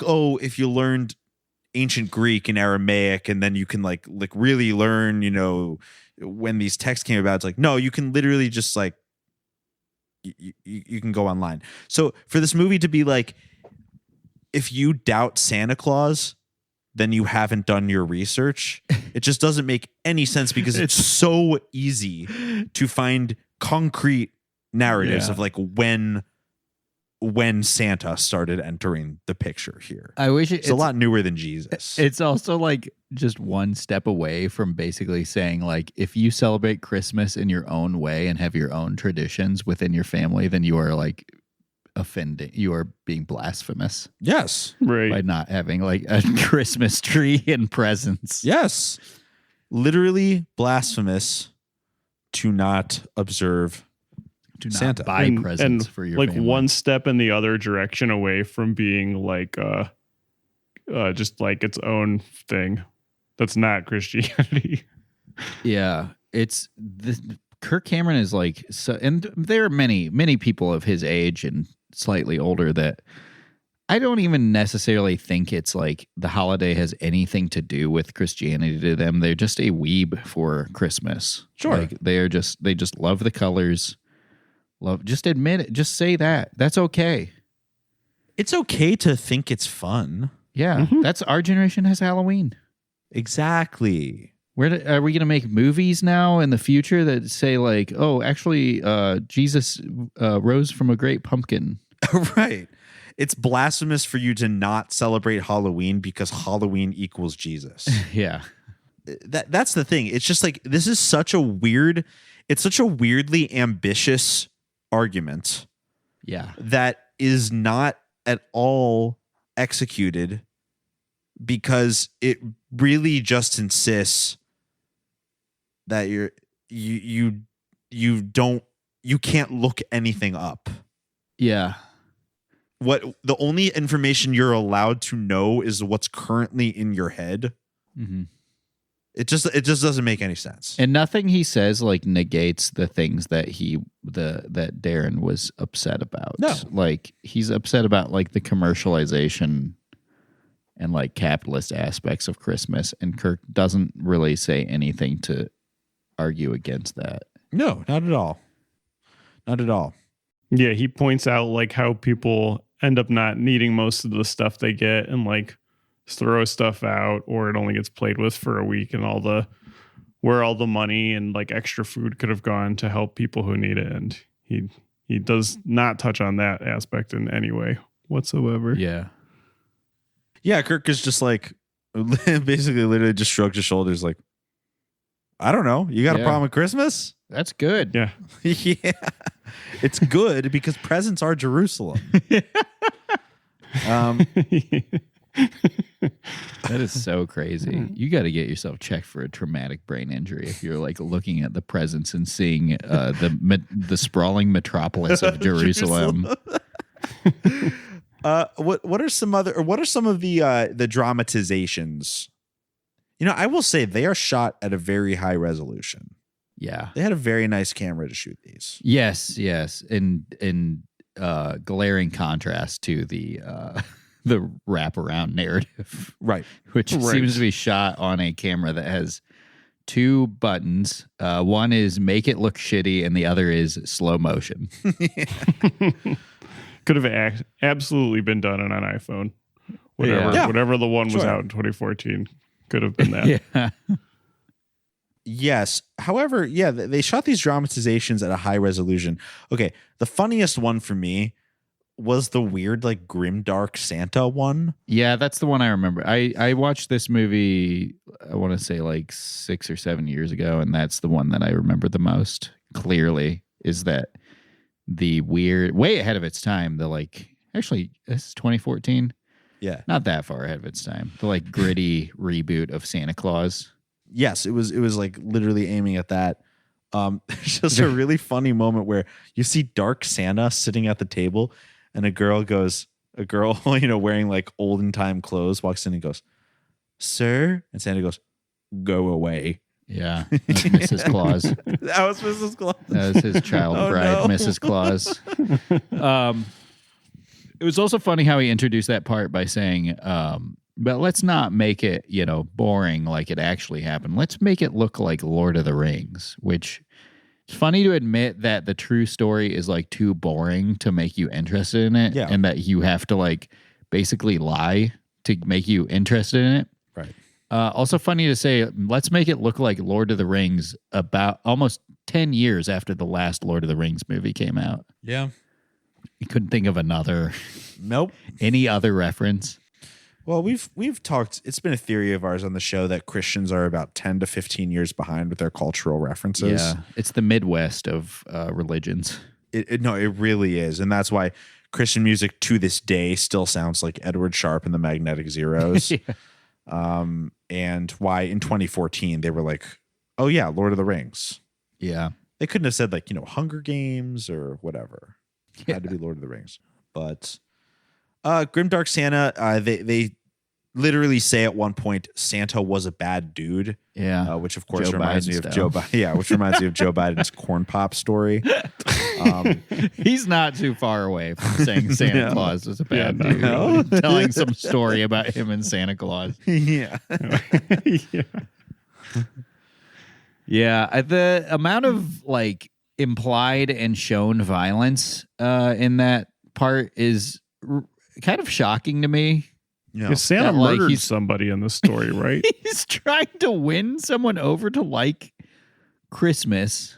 oh, if you learned ancient Greek and Aramaic, and then you can like really learn, you know, when these texts came about. It's like, no, you can literally just like you can go online. So for this movie to be like, if you doubt Santa Claus, then you haven't done your research. It just doesn't make any sense, because it's so easy to find concrete narratives of like when Santa started entering the picture here. I wish it's a lot newer than Jesus. It's also like just one step away from basically saying like, if you celebrate Christmas in your own way and have your own traditions within your family, then you are like offending. You are being blasphemous. Yes. Right. By not having like a Christmas tree and presents. Yes. Literally blasphemous to not observe Santa. Buy presents for your like family. One step in the other direction away from being like just like its own thing that's not Christianity. Yeah, it's Kirk Cameron is like so, and there are many people of his age and slightly older that I don't even necessarily think it's like the holiday has anything to do with Christianity to them. They're just a weeb for Christmas. Sure, like they just love the colors. Just admit it. Just say that. That's okay. It's okay to think it's fun. Yeah, that's our generation has Halloween. Exactly. Are we going to make movies now in the future that say like, oh, actually, Jesus rose from a great pumpkin? Right. It's blasphemous for you to not celebrate Halloween because Halloween equals Jesus. Yeah. That's the thing. It's just like, this is such a weirdly ambitious argument. Yeah. That is not at all executed, because it really just insists that you can't look anything up. Yeah. The only information you're allowed to know is what's currently in your head. Mm-hmm. It just doesn't make any sense. And nothing he says like negates the things that that Darren was upset about. No. Like he's upset about like the commercialization and like capitalist aspects of Christmas, and Kirk doesn't really say anything to argue against that. No, not at all. Not at all. Yeah, he points out like how people end up not needing most of the stuff they get and like throw stuff out, or it only gets played with for a week, and where all the money and like extra food could have gone to help people who need it. And he does not touch on that aspect in any way whatsoever. Yeah. Yeah, Kirk is just like basically literally just shrugged his shoulders like, I don't know. You got a problem with Christmas? That's good. Yeah. Yeah. It's good because presents are Jerusalem. That is so crazy. You got to get yourself checked for a traumatic brain injury if you're like looking at the presents and seeing the sprawling metropolis of Jerusalem. What are some of the dramatizations? You know, I will say they are shot at a very high resolution. Yeah, they had a very nice camera to shoot these. Yes, in glaring contrast to the wraparound narrative, right? Which seems to be shot on a camera that has two buttons. One is make it look shitty, and the other is slow motion. Could have absolutely been done on an iPhone. Whatever the one was out in 2014 could have been that. Yeah. Yes. However, yeah, they shot these dramatizations at a high resolution. Okay, the funniest one for me was the weird, like, grimdark Santa one. Yeah, that's the one I remember. I watched this movie, I want to say like 6 or 7 years ago, and that's the one that I remember the most clearly, is that the weird, way ahead of its time, actually, this is 2014. Yeah. Not that far ahead of its time. The like gritty reboot of Santa Claus. Yes, it was like literally aiming at that. It's just a really funny moment where you see Dark Santa sitting at the table, and a girl, wearing like olden time clothes, walks in and goes, "Sir," and Santa goes, "Go away." Yeah, that's Mrs. Claus. That was Mrs. Claus. That was his child bride, no. Mrs. Claus. It was also funny how he introduced that part by saying, But let's not make it, boring like it actually happened. Let's make it look like Lord of the Rings, which it's funny to admit that the true story is like too boring to make you interested in it. Yeah. And that you have to like basically lie to make you interested in it. Right. Also funny to say, let's make it look like Lord of the Rings about almost 10 years after the last Lord of the Rings movie came out. Yeah. You couldn't think of Nope. any other reference. Well, we've talked. It's been a theory of ours on the show that Christians are about 10 to 15 years behind with their cultural references. Yeah, it's the Midwest of religions. It really is, and that's why Christian music to this day still sounds like Edward Sharpe and the Magnetic Zeros. Yeah. And why in 2014 they were like, "Oh yeah, Lord of the Rings." Yeah, they couldn't have said like Hunger Games or whatever. It had to be Lord of the Rings, but. Grimdark Santa, they literally say at one point Santa was a bad dude. Yeah, which of course Joe reminds Biden me of style. Joe Biden. Yeah, which reminds me of Joe Biden's corn pop story. He's not too far away from saying Santa Claus was a bad dude. no. Telling some story about him and Santa Claus. Yeah. Yeah, the amount of like implied and shown violence in that part is kind of shocking to me. Yeah. Because Santa That, like, murdered he's- somebody in the story, right? He's trying to win someone over to like Christmas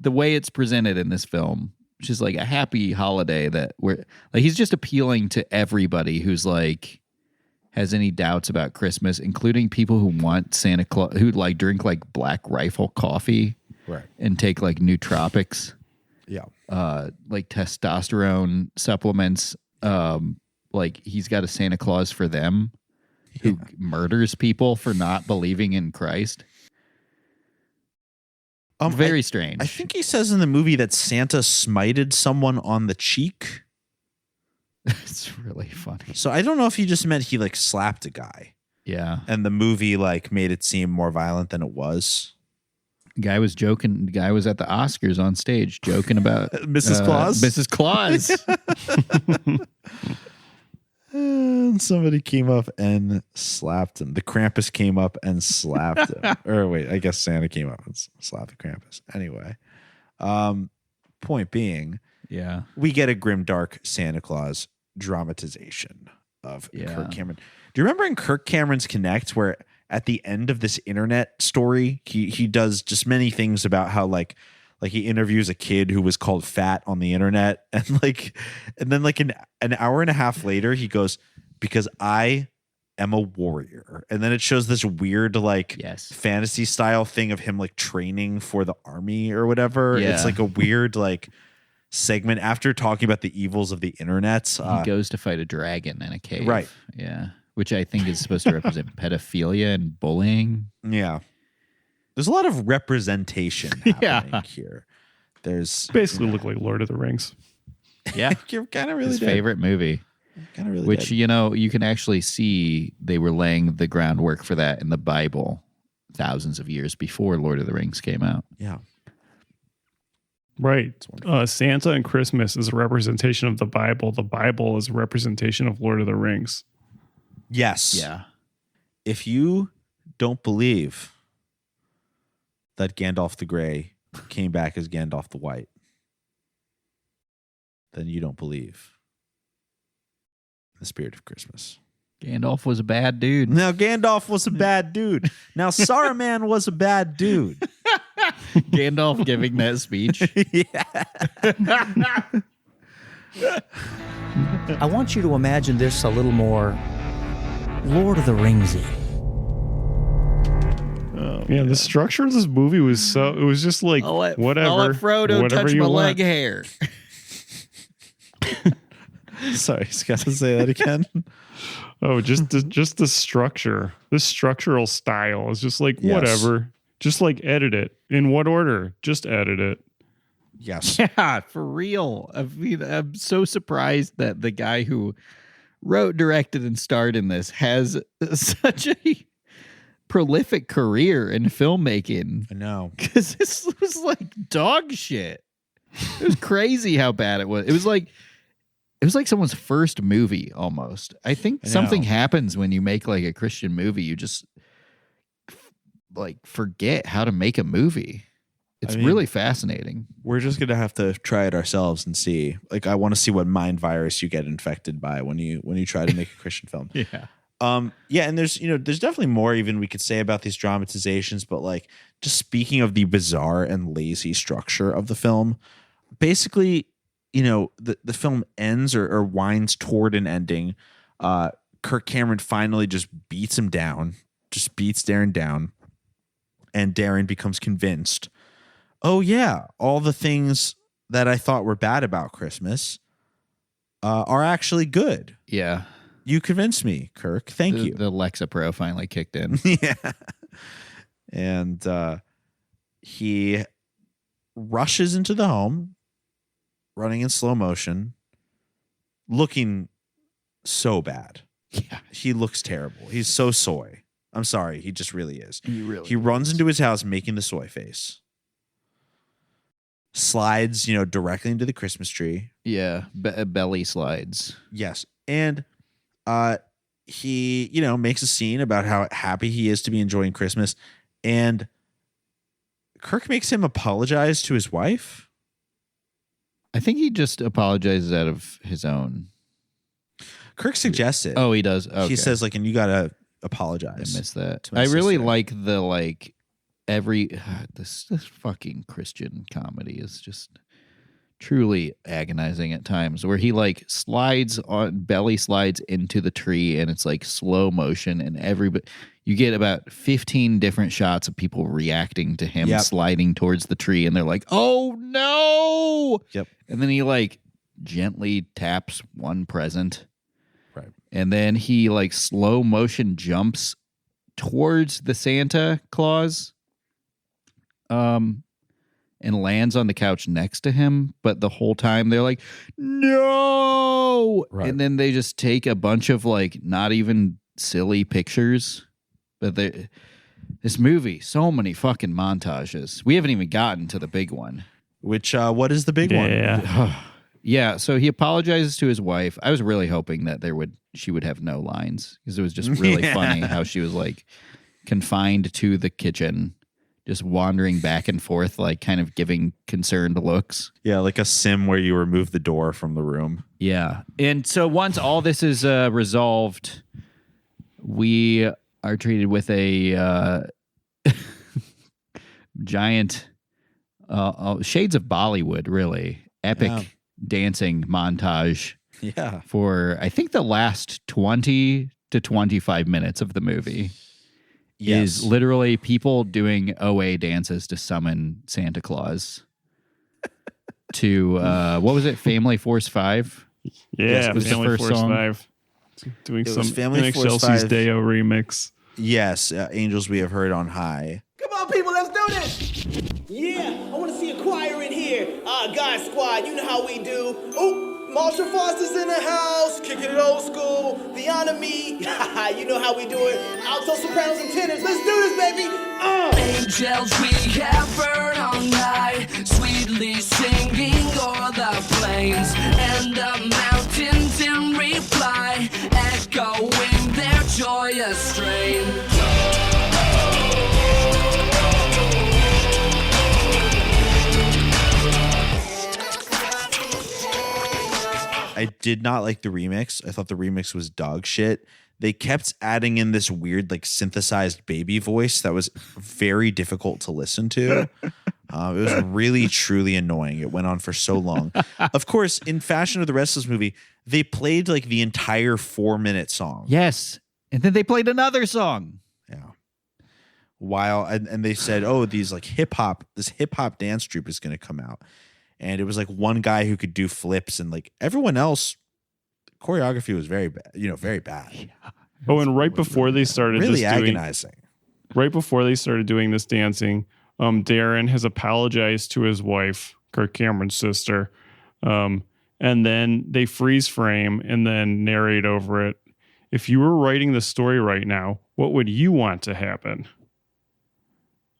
the way it's presented in this film, which is like a happy holiday that we're like he's just appealing to everybody who's like has any doubts about Christmas, including people who want Santa Claus, who like drink like Black Rifle coffee, Right. and take like nootropics, Yeah. like testosterone supplements. Like he's got a Santa Claus for them who murders people for not believing in Christ. Very strange. I think he says in the movie that Santa smited someone on the cheek. It's really funny. So I don't know if he just meant he like slapped a guy, Yeah. and the movie like made it seem more violent than it was. Guy was joking. Guy was at the Oscars on stage joking about Mrs. Claus? Mrs. Claus. And somebody came up and slapped him. The Krampus came up and slapped him. Or wait, I guess Santa came up and slapped the Krampus. Anyway, point being, Yeah. we get a grimdark Santa Claus dramatization of Yeah. Kirk Cameron. Do you remember in Kirk Cameron's Connect where at the end of this internet story, he does just many things about how like he interviews a kid who was called fat on the internet, and then an hour and a half later he goes, because I am a warrior, and then it shows this weird like fantasy style thing of him like training for the army or whatever. Yeah. It's like a weird like segment after talking about the evils of the internet. He goes to fight a dragon in a cave. Right. Yeah. Which I think is supposed to represent pedophilia and bullying. Yeah. There's a lot of representation happening here. There's Basically look like Lord of the Rings. Yeah. you're kind of really His dead. favorite movie. Kind of really Which, dead. you can actually see they were laying the groundwork for that in the Bible thousands of years before Lord of the Rings came out. Yeah. Right. Santa and Christmas is a representation of the Bible. The Bible is a representation of Lord of the Rings. Yes. Yeah. If you don't believe that Gandalf the Grey came back as Gandalf the White, then you don't believe the spirit of Christmas. Gandalf was a bad dude. Now, Gandalf was a bad dude. Now, Saruman was a bad dude. Gandalf giving that speech. I want you to imagine this a little more Lord of the Ringsy. Yeah, the structure of this movie was it was just like whatever. I'll let Frodo whatever touch you my want. leg hair. Sorry, just got to say that again. Oh, just the structure. This structural style is just like Yes. whatever. Just like edit it. In what order? Just edit it. Yes. Yeah, for real. I mean, I'm so surprised that the guy who wrote, directed, and starred in this has such a prolific career in filmmaking. I know. Because this was like dog shit. It was crazy how bad it was. It was like It was like someone's first movie almost. I think something happens when you make like a Christian movie. You just like forget how to make a movie. It's really fascinating. We're just going to have to try it ourselves and see. Like, I want to see what mind virus you get infected by when you try to make a Christian film. Yeah. Yeah, and there's definitely more even we could say about these dramatizations, but like just speaking of the bizarre and lazy structure of the film, basically, the film ends or winds toward an ending. Kirk Cameron finally just beats Darren down, and Darren becomes convinced, oh yeah, all the things that I thought were bad about Christmas are actually good. Yeah. You convinced me, Kirk. Thank you. The Lexapro finally kicked in. Yeah. And he rushes into the home, running in slow motion, looking so bad. Yeah. He looks terrible. He's so soy. I'm sorry. He just really is. He runs into his house making the soy face. Slides, directly into the Christmas tree. Yeah. Belly slides. Yes. And he, makes a scene about how happy he is to be enjoying Christmas. And Kirk makes him apologize to his wife. I think he just apologizes out of his own. Kirk suggests it. Oh, he does. Okay. He says, like, and you got to apologize. I missed that. I really like the, like, this fucking Christian comedy is just truly agonizing at times, where he like belly slides into the tree, and it's like slow motion, and you get about 15 different shots of people reacting to him sliding towards the tree, and they're like, oh no. Yep. And then he like gently taps one present, right, and then he like slow motion jumps towards the Santa Claus and lands on the couch next to him, but the whole time they're like, no. Right. And then they just take a bunch of like not even silly pictures. But this movie, so many fucking montages. We haven't even gotten to the big one. Which, what is the big one? Yeah, so he apologizes to his wife. I was really hoping that she would have no lines, because it was just really funny how she was like confined to the kitchen, just wandering back and forth, like kind of giving concerned looks. Yeah, like a sim where you remove the door from the room. Yeah. And so once all this is resolved, we are treated with a giant shades of Bollywood, really. Epic dancing montage. Yeah. For, I think, the last 20 to 25 minutes of the movie. Yes. Is literally people doing OA dances to summon Santa Claus to what was it? Family Force 5? Yeah, was Family Force 5. Doing some Family Excelsis Deo remix. Yes, Angels We Have Heard on High. Come on, people, let's do this. Yeah, I want to see a choir in here. God Squad, you know how we do. Oh, Marshall Foster's in the house, kicking it old school. The enemy, you know how we do it. Alto, sopranos, and tenors. Let's do this, baby. Angels we have heard on high, sweetly singing o'er the plains and the mountains in reply, echoing their joyous strain. I did not like the remix. I thought the remix was dog shit. They kept adding in this weird, like, synthesized baby voice that was very difficult to listen to. It was really, truly annoying. It went on for so long. Of course, in fashion of the rest of this movie, they played like the entire 4-minute song. Yes. And then they played another song. Yeah. And they said, oh, this hip hop dance troupe is going to come out. And it was like one guy who could do flips, and like everyone else, choreography was very bad, very bad. Yeah. Oh, and right before they started really agonizing. Right before they started doing this dancing, Darren has apologized to his wife, Kirk Cameron's sister. And then they freeze frame and then narrate over it. If you were writing the story right now, what would you want to happen?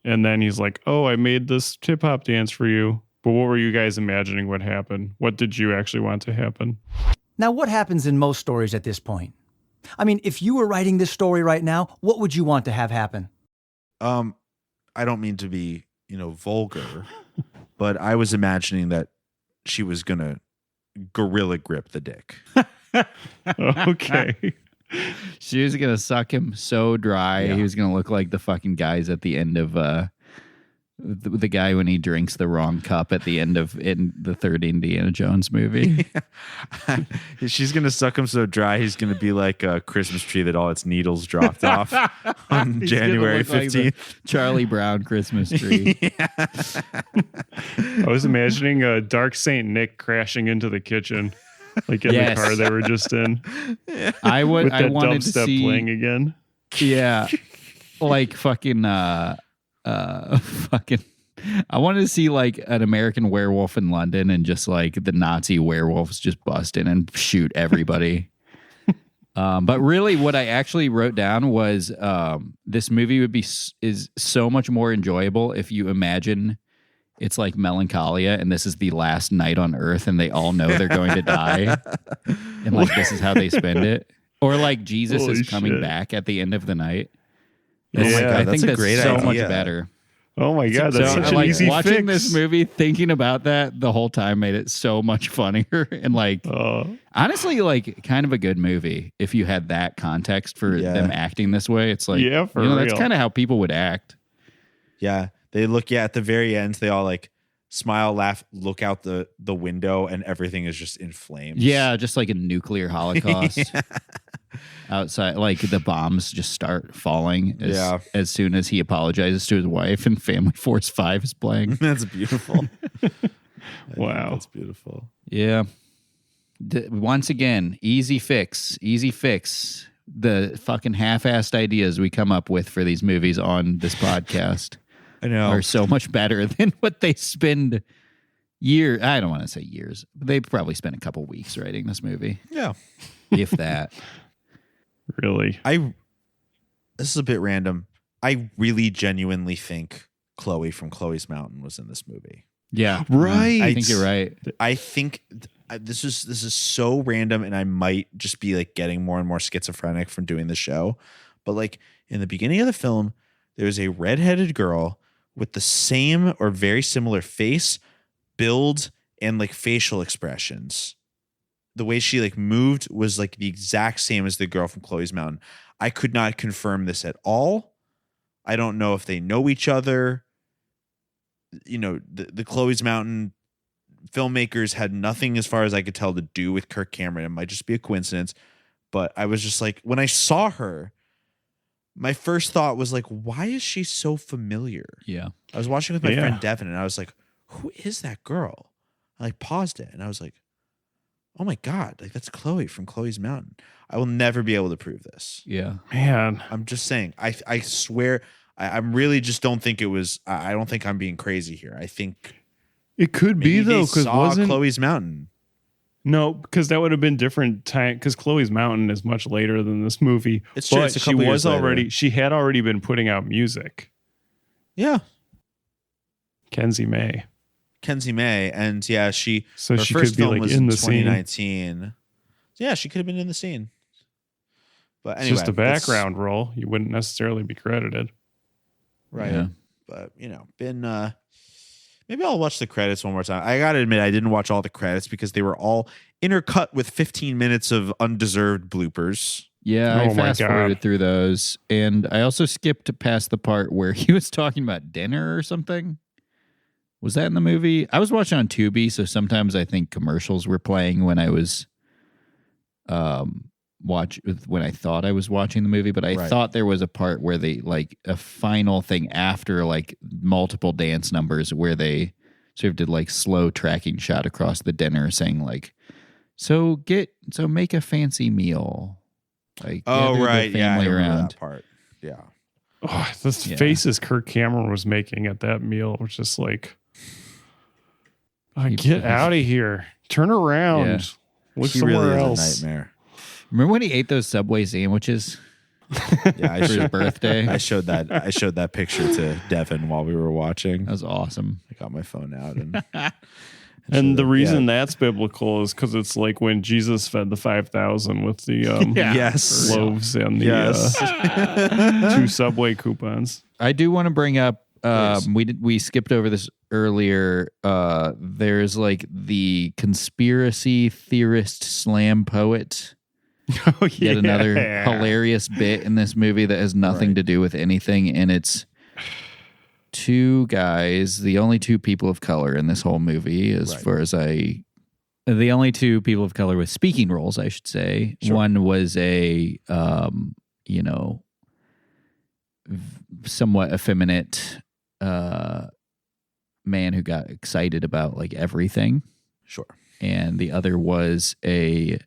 And then he's like, oh, I made this hip hop dance for you. But what were you guys imagining would happen? What did you actually want to happen? Now, what happens in most stories at this point? I mean, if you were writing this story right now, what would you want to have happen? I don't mean to be, vulgar, but I was imagining that she was going to gorilla grip the dick. Okay. She was going to suck him so dry. Yeah. He was going to look like the fucking guys at the end of the guy when he drinks the wrong cup at the end of in the third Indiana Jones movie. She's going to suck him so dry he's going to be like a Christmas tree that all its needles dropped off on January 15th. Like Charlie Brown Christmas tree. I was imagining Dark Saint Nick crashing into the kitchen. Like in the car they were just in. I wanted dubstep to see playing again. Yeah. Like fucking I wanted to see like an American Werewolf in London and just like the Nazi werewolves just bust in and shoot everybody. But really what I actually wrote down was this movie is so much more enjoyable if you imagine it's like Melancholia and this is the last night on Earth and they all know they're going to die. And like this is how they spend it. Or like Jesus is coming back at the end of the night. Yeah, I think that's great so idea. much better. Oh my God, that's such an easy watching fix. This movie, thinking about that the whole time made it so much funnier and like honestly like kind of a good movie if you had that context for them acting this way. It's like that's kind of how people would act. Yeah. They look at the very end, they all like smile, laugh, look out the window, and everything is just in flames. Yeah, just like a nuclear holocaust. Outside, like the bombs just start falling as soon as he apologizes to his wife and Family Force 5 is playing. That's beautiful. Wow. That's beautiful. Yeah. Once again, easy fix. The fucking half-assed ideas we come up with for these movies on this podcast. I know. Are so much better than what they spend years. I don't want to say years, but they probably spent a couple weeks writing this movie. Yeah. If that. Really? This is a bit random. I really genuinely think Chloe from Chloe's Mountain was in this movie. Yeah. Right. I think you're right. I think this is so random and I might just be like getting more and more schizophrenic from doing the show. But like in the beginning of the film, there's a redheaded girl with the same or very similar face, build, and like facial expressions. The way she like moved was like the exact same as the girl from Chloe's Mountain. I could not confirm this at all. I don't know if they know each other. The Chloe's Mountain filmmakers had nothing, as far as I could tell, to do with Kirk Cameron. It might just be a coincidence. But I was just like, when I saw her, my first thought was like, why is she so familiar? Yeah. I was watching with my friend Devin and I was like, who is that girl? I like paused it and I was like, oh my God, like that's Chloe from Chloe's Mountain. I will never be able to prove this. Yeah. Man. I'm just saying, I swear, I really just don't think it was, I don't think I'm being crazy here. I think it could be though, because wasn't Chloe's Mountain. No, because that would have been different time. Because Chloe's Mountain is much later than this movie. It's true. But it's she had already been putting out music. Yeah, Kenzie May, and yeah, her she first could be film like was in the 2019. scene. Yeah, she could have been in the scene. But anyway, it's just a background role. You wouldn't necessarily be credited, right? Yeah. But been. Maybe I'll watch the credits one more time. I got to admit, I didn't watch all the credits because they were all intercut with 15 minutes of undeserved bloopers. Yeah, I fast-forwarded through those. And I also skipped past the part where he was talking about dinner or something. Was that in the movie? I was watching on Tubi, so sometimes I think commercials were playing when I was when I thought I was watching the movie, but I thought there was a part where they like a final thing after like multiple dance numbers where they sort of did like slow tracking shot across the dinner saying like, so make a fancy meal. Like, family around. That part. Yeah. Oh, this faces Kirk Cameron was making at that meal was just like, get out of here. Turn around. Yeah. Look somewhere else. A nightmare. Remember when he ate those Subway sandwiches? Yeah, for his birthday. I showed that picture to Devin while we were watching. That was awesome. I got my phone out and And the reason that's biblical is because it's like when Jesus fed the 5,000 with the loaves and the 2 Subway coupons. I do want to bring up, we skipped over this earlier. There's like the conspiracy theorist slam poet. Oh, Yet another hilarious bit in this movie that has nothing to do with anything, and it's 2 guys, the only 2 people of color in this whole movie, as far as the only 2 people of color with speaking roles, I should say. Sure. One was a, somewhat effeminate man who got excited about like everything. Sure. And the other was a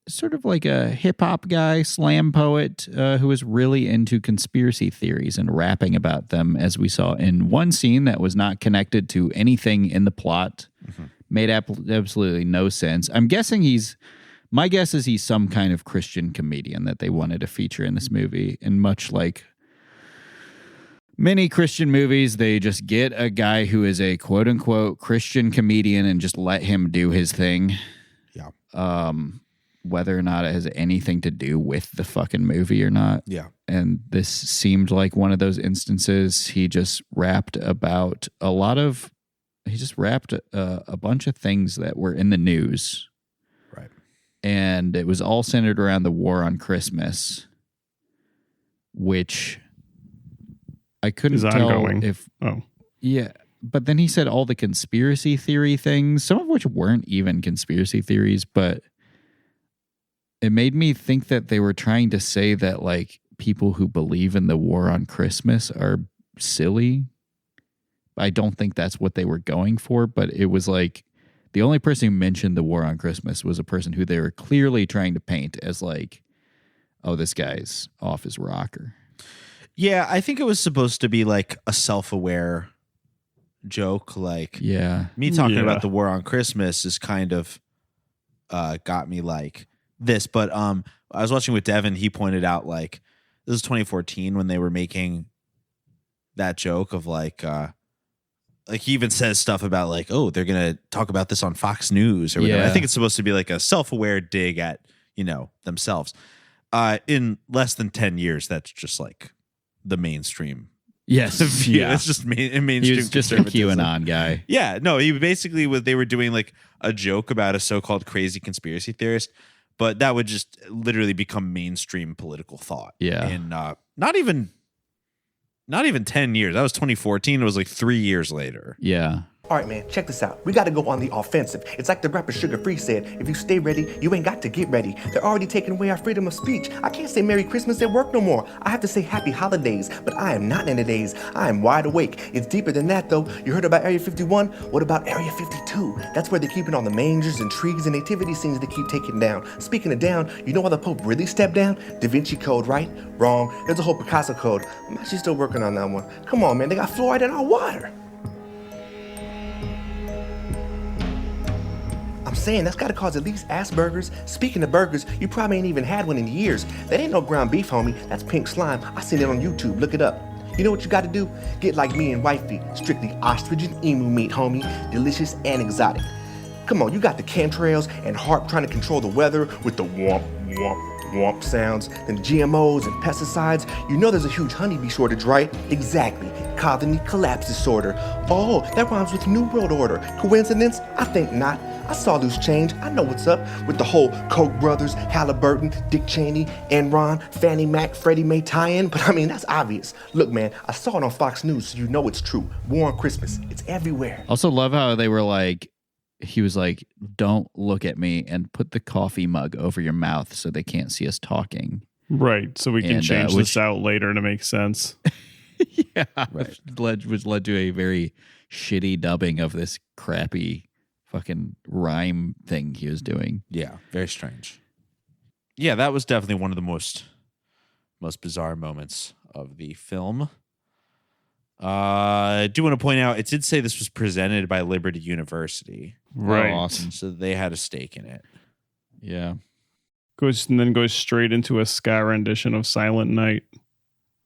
sort of like a hip-hop guy, slam poet, who was really into conspiracy theories and rapping about them, as we saw in one scene that was not connected to anything in the plot. Made absolutely no sense. My guess is he's some kind of Christian comedian that they wanted to feature in this movie. And much like many Christian movies, they just get a guy who is a quote-unquote Christian comedian and just let him do his thing. Yeah. Whether or not it has anything to do with the fucking movie or not. Yeah. And this seemed like one of those instances. He just rapped about a bunch of things that were in the news. Right. And it was all centered around the war on Christmas, which I couldn't tell if... Oh. Yeah. But then he said all the conspiracy theory things, some of which weren't even conspiracy theories, but it made me think that they were trying to say that like people who believe in the war on Christmas are silly. I don't think that's what they were going for, but it was like the only person who mentioned the war on Christmas was a person who they were clearly trying to paint as like, oh, this guy's off his rocker. Yeah, I think it was supposed to be like a self-aware joke. Like, me talking about the war on Christmas is kind of got me like this. But I was watching with Devin. He pointed out like this is 2014 when they were making that joke of like he even says stuff about like, oh, they're gonna talk about this on Fox News or whatever. I think it's supposed to be like a self-aware dig at themselves. In less than 10 years, that's just like the mainstream. Yes, it's just mainstream. He was just a QAnon guy. Yeah, no, he basically they were doing like a joke about a so-called crazy conspiracy theorist, but that would just literally become mainstream political thought. Yeah, in not even 10 years. That was 2014. It was like 3 years later. Yeah. All right, man, check this out. We got to go on the offensive. It's like the rapper Sugar Free said, if you stay ready, you ain't got to get ready. They're already taking away our freedom of speech. I can't say Merry Christmas at work no more. I have to say Happy Holidays, but I am not in the days. I am wide awake. It's deeper than that, though. You heard about Area 51? What about Area 52? That's where they're keeping all the mangers and trees and nativity scenes they keep taking down. Speaking of down, you know why the Pope really stepped down? Da Vinci Code, right? Wrong. There's a whole Picasso Code. I'm actually still working on that one. Come on, man. They got fluoride in our water. I'm saying that's gotta cause at least Asperger's. Speaking of burgers, you probably ain't even had one in years. That ain't no ground beef, homie. That's pink slime. I seen it on YouTube. Look it up. You know what you gotta do? Get like me and wifey. Strictly ostrich and emu meat, homie. Delicious and exotic. Come on, you got the chemtrails and HARP trying to control the weather with the womp, womp, womp sounds. Then GMOs and pesticides. You know there's a huge honeybee shortage, right? Exactly. Colony collapse disorder. Oh, that rhymes with New World Order. Coincidence? I think not. I saw loose change. I know what's up with the whole Koch brothers, Halliburton, Dick Cheney, Enron, Fannie Mac, Freddie Mae tie-in. But I mean, that's obvious. Look, man, I saw it on Fox News, so you know it's true. War on Christmas. It's everywhere. Also love how they were like, he was like, don't look at me and put the coffee mug over your mouth so they can't see us talking. Right. So we can change this out later to make sense. Yeah. Right. Which led to a very shitty dubbing of this crappy fucking rhyme thing he was doing. Yeah, very strange. Yeah, that was definitely one of the most bizarre moments of the film. I do want to point out, it did say this was presented by Liberty University. Right. Oh, awesome. So they had a stake in it. Yeah. Goes straight into a ska rendition of Silent Night.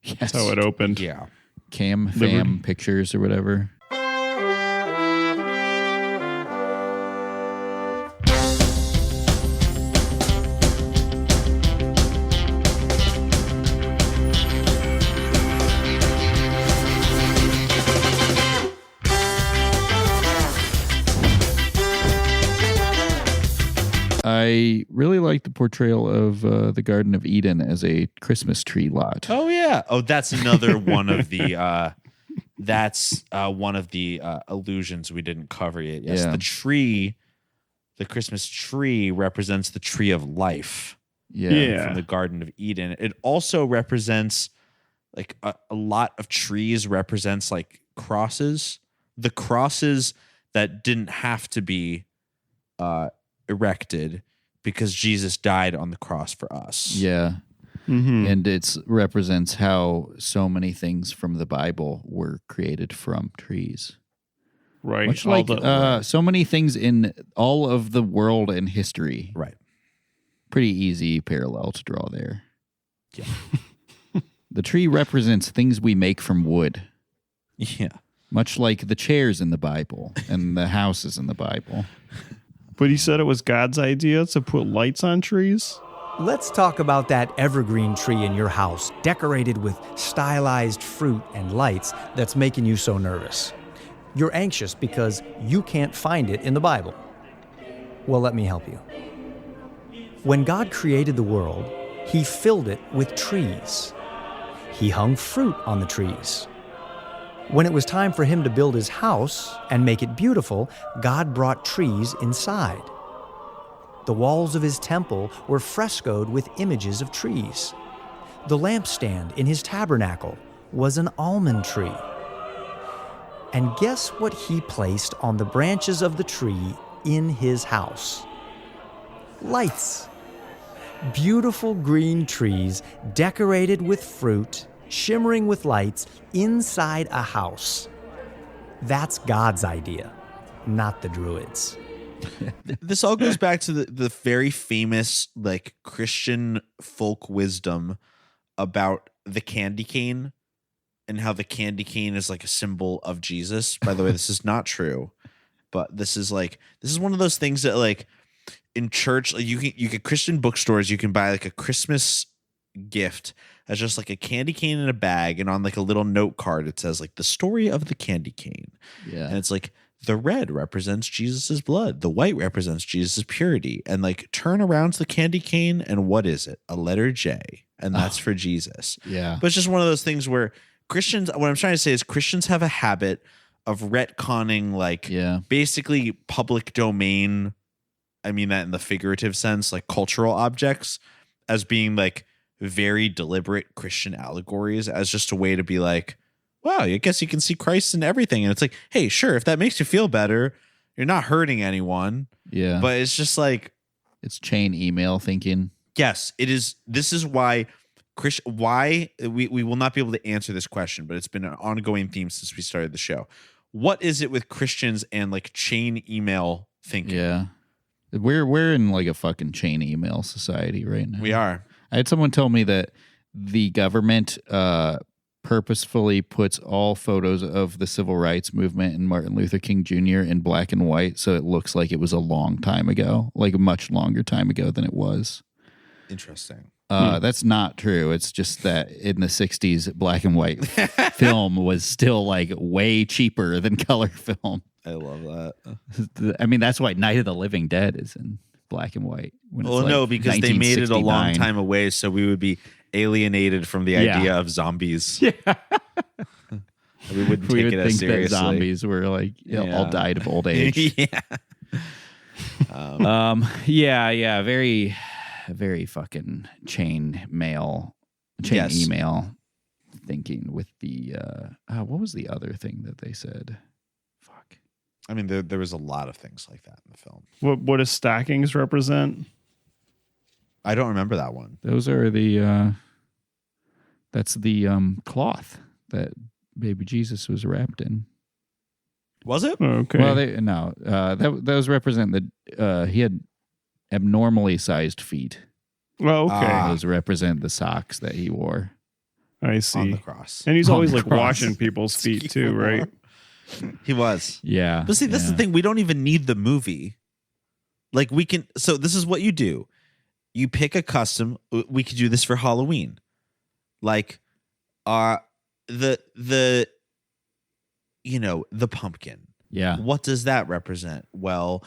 Yes. That's how it opened. Yeah. Fam Pictures or whatever. I really like the portrayal of the Garden of Eden as a Christmas tree lot. Oh yeah. Oh, that's another one of the illusions we didn't cover yet. Yes, Yeah. the Christmas tree represents the tree of life. Yeah. From the Garden of Eden. It also represents like a lot of trees represents like crosses. The crosses that didn't have to be erected because Jesus died on the cross for us. Yeah. Mm-hmm. And it represents how so many things from the Bible were created from trees. Right. Much like so many things in all of the world and history. Right. Pretty easy parallel to draw there. Yeah. The tree represents things we make from wood. Yeah. Much like the chairs in the Bible and the houses in the Bible. But he said it was God's idea to put lights on trees. Let's talk about that evergreen tree in your house, decorated with stylized fruit and lights, that's making you so nervous. You're anxious because you can't find it in the Bible. Well, let me help you. When God created the world, he filled it with trees. He hung fruit on the trees. When it was time for him to build his house and make it beautiful, God brought trees inside. The walls of his temple were frescoed with images of trees. The lampstand in his tabernacle was an almond tree. And guess what he placed on the branches of the tree in his house? Lights. Beautiful green trees decorated with fruit, shimmering with lights inside a house. That's God's idea, not the Druids. This all goes back to the very famous like Christian folk wisdom about the candy cane and how the candy cane is like a symbol of Jesus. By the way, this is not true, but this is one of those things that like in church, like you get Christian bookstores, you can buy like a Christmas gift as just like a candy cane in a bag, and on like a little note card it says like the story of the candy cane. Yeah. And it's like the red represents Jesus's blood, the white represents Jesus's purity, and like turn around to the candy cane and what is it? A letter J, and that's for Jesus. Yeah. But it's just one of those things where Christians, what I'm trying to say is Christians have a habit of retconning like basically public domain, I mean that in the figurative sense, like cultural objects as being like very deliberate Christian allegories as just a way to be like, wow, I guess you can see Christ in everything. And it's like, hey, sure, if that makes you feel better, you're not hurting anyone. Yeah. But it's just like, it's chain email thinking. yes, it is. This is why why we will not be able to answer this question, but it's been an ongoing theme since we started the show. What is it with Christians and like chain email thinking? Yeah. We're in like a fucking chain email society right now. We are. I had someone tell me that the government purposefully puts all photos of the civil rights movement and Martin Luther King Jr. in black and white, so it looks like it was a long time ago, like a much longer time ago than it was. Interesting. That's not true. It's just that in the 60s, black and white film was still like way cheaper than color film. I love that. I mean, that's why Night of the Living Dead is in black and white. Well, no, because they made it a long time away, so we would be alienated from the idea of zombies. Yeah. We wouldn't take it as seriously. That zombies were like all died of old age. Yeah. Very fucking chain email thinking with the what was the other thing that they said? Fuck. I mean, there was a lot of things like that in the film. What does stockings represent? I don't remember that one. Those are the that's the cloth that baby Jesus was wrapped in. Was it? Okay. Well, those represent that he had abnormally sized feet. Well, okay. Those represent the socks that he wore. I see. On the cross. And he's On always the like cross. washing people's feet too, right? He was. Yeah. But see, this is the thing. We don't even need the movie. Like we can. So this is what you do. You pick a custom. We could do this for Halloween. Like, the pumpkin. Yeah. What does that represent? Well,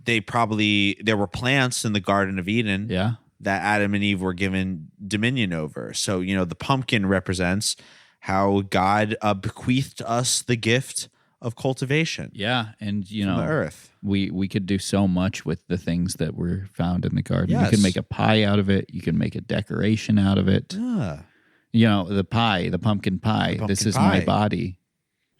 there were plants in the Garden of Eden Yeah. that Adam and Eve were given dominion over. So, the pumpkin represents how God bequeathed us the gift of cultivation. Yeah, and from the earth. We could do so much with the things that were found in the garden. Yes. You can make a pie out of it. You can make a decoration out of it. The pie, the pumpkin pie. This is my body.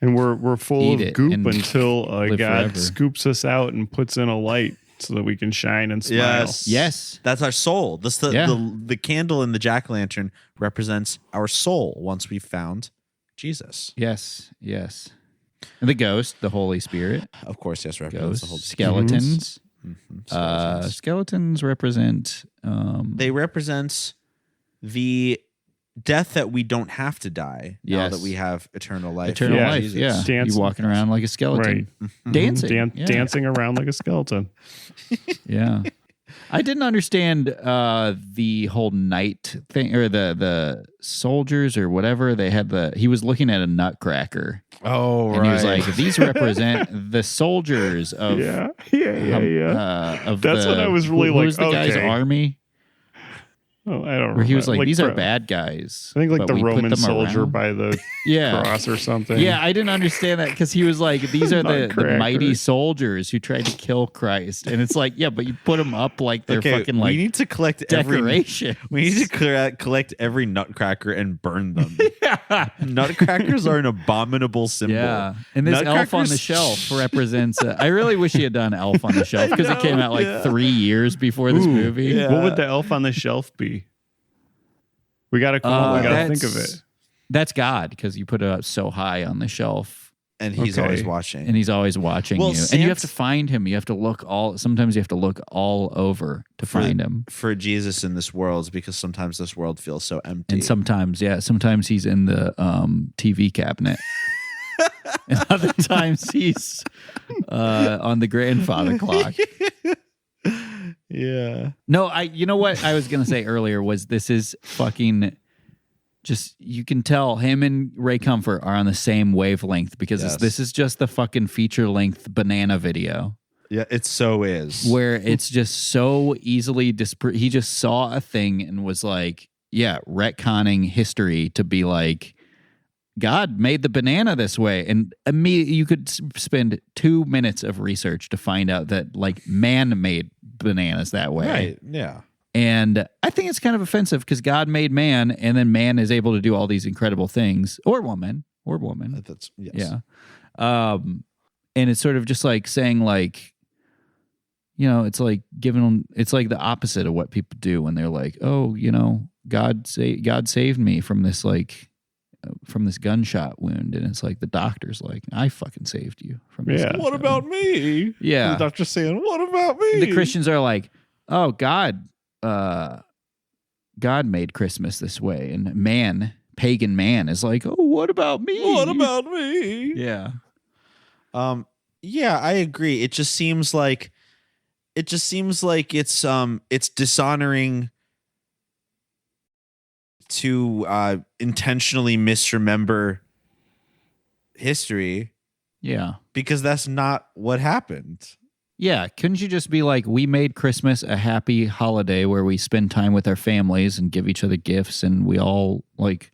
And we're full of goop until God forever. scoops us out and puts in a light so that we can shine and smile. Yes. That's our soul. The candle in the jack-o'-lantern represents our soul once we've found Jesus. Yes. And the ghost, the Holy Spirit. Of course, yes, represents the Ghosts, whole skeletons. Skeletons. Skeletons represent... they represent the death that we don't have to die now that we have eternal life. Eternal life, Jesus. yeah. Dancing. You walking around like a skeleton. Right. Dancing. Dancing around like a skeleton. Yeah. I didn't understand the whole night thing, or the soldiers or whatever. They had he was looking at a nutcracker. Oh, and he was like, these represent the soldiers of Yeah. of That's when I was really who like, was the guy's okay. army? Oh, I don't know. Where he was like, these are bad guys. I think like but the we put Roman them soldier around. by the Yeah. cross or something. Yeah, I didn't understand that because he was like, these are the Nutcracker. mighty soldiers who tried to kill Christ. And it's like, yeah, but you put them up like they're fucking like we need to collect decoration. We need to collect every nutcracker and burn them. Nutcrackers are an abominable symbol. Yeah, and this elf on the shelf represents. I really wish he had done Elf on the Shelf because it came out like 3 years before this movie. Yeah. What would the elf on the shelf be? We gotta come up. We gotta think of it. That's God because you put it up so high on the shelf, And he's always watching. and he's always watching Well, you. And you have to find him. You have to look sometimes you have to look all over to find him. For Jesus in this world, because sometimes this world feels so empty. And sometimes he's in the TV cabinet. And other times he's on the grandfather clock. Yeah. No, you know what I was going to say earlier was this is fucking just, you can tell him and Ray Comfort are on the same wavelength because this is just the fucking feature length banana video. Yeah, it so is. Where it's just so easily he just saw a thing and was like, yeah, retconning history to be like, God made the banana this way. And immediately you could spend 2 minutes of research to find out that like man made bananas that way. Right. Yeah. And I think it's kind of offensive because God made man and then man is able to do all these incredible things, or woman. That's yes. Yeah. And it's sort of just like saying like, it's like it's like the opposite of what people do when they're like, oh, God saved me from this from this gunshot wound, and it's like the doctor's like, I fucking saved you from this. Yeah. What about me? Yeah. The doctor's saying, what about me? The Christians are like, oh, God made Christmas this way, and pagan man is like, oh, what about me? What about me? Yeah. Yeah, I agree. It just seems like it's dishonoring to intentionally misremember history. Yeah. Because that's not what happened. Yeah. Couldn't you just be like, we made Christmas a happy holiday where we spend time with our families and give each other gifts, and we all like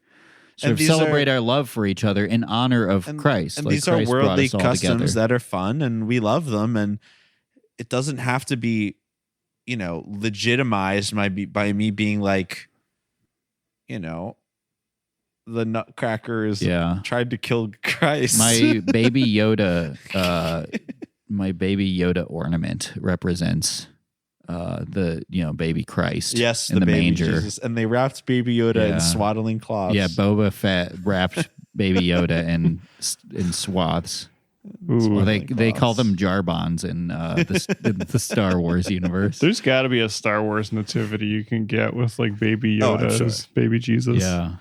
sort of celebrate our love for each other in honor of Christ. And like these Christ are worldly brought us all customs together. that are fun, and we love them, and it doesn't have to be, legitimized by me being like, the Nutcrackers tried to kill Christ. My baby Yoda, ornament represents the baby Christ. Yes, in the baby manger. Jesus. And they wrapped baby Yoda in swaddling cloths. Yeah, Boba Fett wrapped baby Yoda in swaths. Ooh, Well, they call them Jarbons in the Star Wars universe. There's got to be a Star Wars nativity you can get with like baby Oh, Yoda I'm sure. as baby Jesus. Yeah.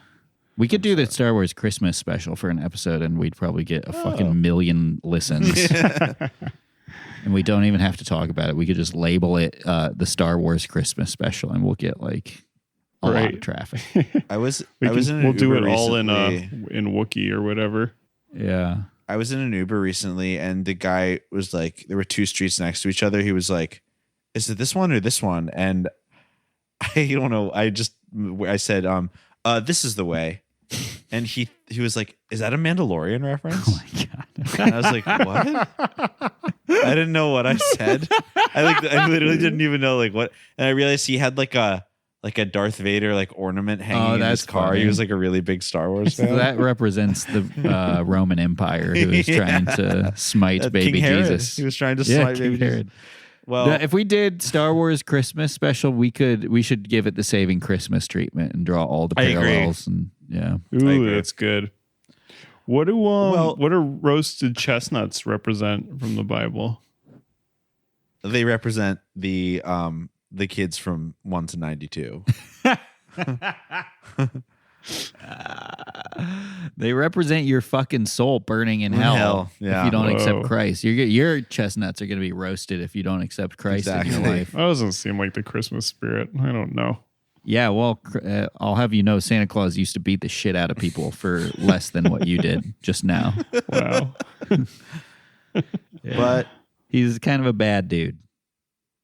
We could do the Star Wars Christmas special for an episode, and we'd probably get a fucking million listens. And we don't even have to talk about it. We could just label it the Star Wars Christmas special, and we'll get like a lot of traffic. I was We'll in an do Uber it all recently. in Wookiee or whatever. Yeah. I was in an Uber recently, and the guy was like, there were two streets next to each other. He was like, "Is it this one or this one?" And I don't know. I said, "This is the way." And he was like, "Is that a Mandalorian reference?" Oh my God. And I was like, "What?" I didn't know what I said. I literally didn't even know like what. And I realized he had like a Darth Vader like ornament hanging in his car. Funny. He was like a really big Star Wars fan. So that represents the Roman Empire who was trying to smite baby King Herod. Jesus. He was trying to smite King baby Herod. Jesus. Well, If we did Star Wars Christmas special, we should give it the Saving Christmas treatment and draw all the parallels. And yeah, Ooh, that's good. What do roasted chestnuts represent from the Bible? they represent the kids from 1 to 92. They represent your fucking soul burning in hell yeah. if you don't accept Whoa. Christ. Your chestnuts are going to be roasted if you don't accept Christ in your Exactly. life. That doesn't seem like the Christmas spirit. I don't know. Yeah, well, I'll have you know Santa Claus used to beat the shit out of people for less than what you did just now. Wow. But He's kind of a bad dude.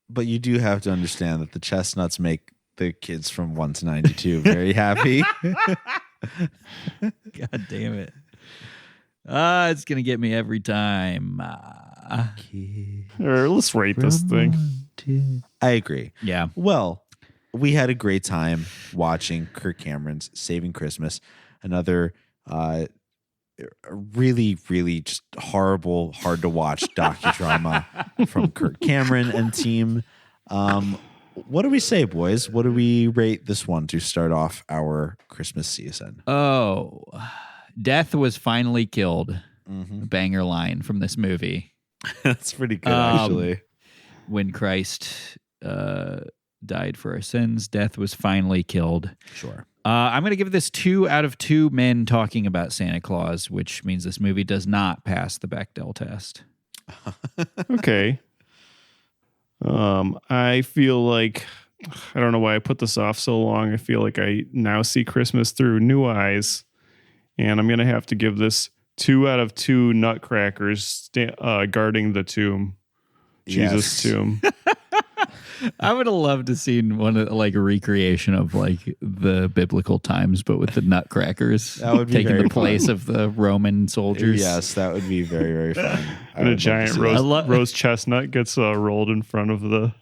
But you do have to understand that the chestnuts make the kids from 1 to 92 very happy. God damn it. It's going to get me every time. Or let's rate this thing. I agree. Yeah. Well, we had a great time watching Kirk Cameron's Saving Christmas, another really, really just horrible, hard to watch docudrama from Kirk Cameron and team. What do we say, boys? What do we rate this one to start off our Christmas season? Oh, death was finally killed. A banger line from this movie. That's pretty good, actually. When Christ died for our sins, death was finally killed. Sure. I'm going to give this 2 out of 2 men talking about Santa Claus, which means this movie does not pass the Bechdel test. Okay. I feel like, I don't know why I put this off so long. I feel like I now see Christmas through new eyes, and I'm going to have to give this 2 out of 2 nutcrackers guarding the tomb. Jesus' tomb. I would have loved to seen one like a recreation of like the biblical times, but with the nutcrackers That would be taking very the place fun. of the Roman soldiers. Yes, that would be very, very fun. And a giant roast chestnut gets rolled in front of the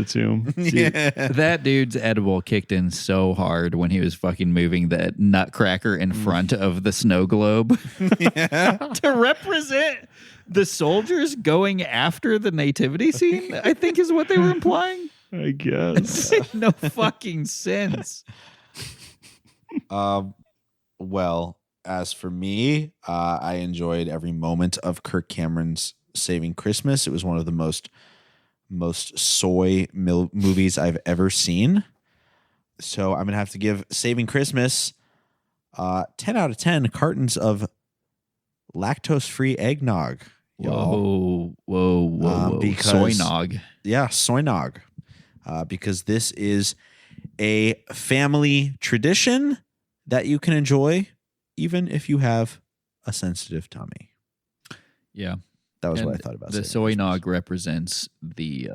tomb. Dude, that dude's edible kicked in so hard when he was fucking moving that nutcracker in front of the snow globe to represent the soldiers going after the nativity scene, I think is what they were implying. I guess. No fucking sense. Well, as for me, I enjoyed every moment of Kirk Cameron's Saving Christmas. It was one of the most soy movies I've ever seen. So I'm going to have to give Saving Christmas 10 out of 10 cartons of lactose-free eggnog. Whoa. Because- Soy nog. Yeah, soy nog. Because this is a family tradition that you can enjoy even if you have a sensitive tummy. Yeah. That was And what I thought about the Saving soy Christmas. nog represents the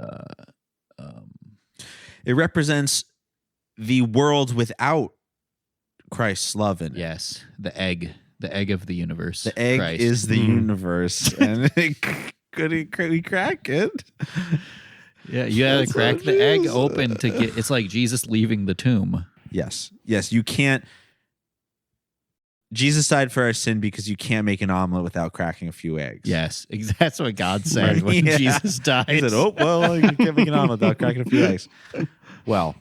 It represents the world without Christ's love in it. yes, the egg of the universe. The egg Christ. is the universe, and could we crack it? Yeah, you gotta That's crack what the it egg is. open to get. It's like Jesus leaving the tomb. Yes. You can't. Jesus died for our sin because you can't make an omelet without cracking a few eggs. Yes, that's what God said when Yeah. Jesus died. He said, "Oh well, you can't make an omelet without cracking a few eggs." Well,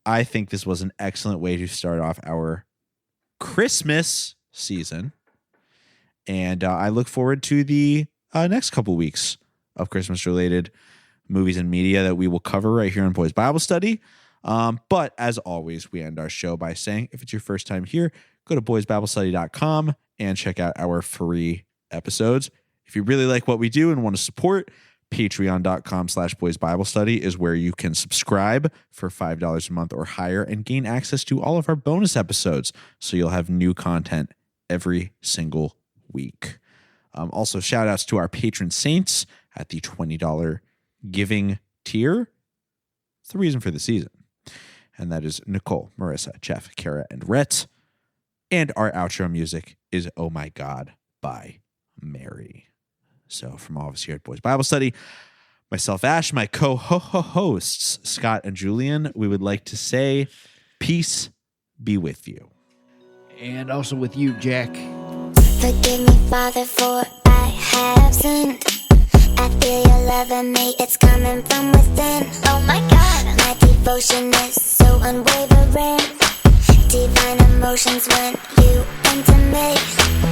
I think this was an excellent way to start off our Christmas season, and I look forward to the next couple weeks of Christmas-related movies and media that we will cover right here on Boys Bible Study. But as always, we end our show by saying, if it's your first time here, go to boysbiblestudy.com and check out our free episodes. If you really like what we do and want to support, patreon.com/boysbiblestudy is where you can subscribe for $5 a month or higher and gain access to all of our bonus episodes. So you'll have new content every single week. Also, shout outs to our patron saints at the $20 giving tier. It's the reason for the season. And that is Nicole, Marissa, Jeff, Kara, and Rhett. And our outro music is Oh My God by Mary. So from all of us here at Boys Bible Study, myself, Ash, my co-hosts, Scott and Julian, we would like to say peace be with you. And also with you, Jack. Forgive me, Father, for I have sinned. I feel your love in me, it's coming from within. Oh my God, my devotion is so unwavering. Divine emotions when you enter me.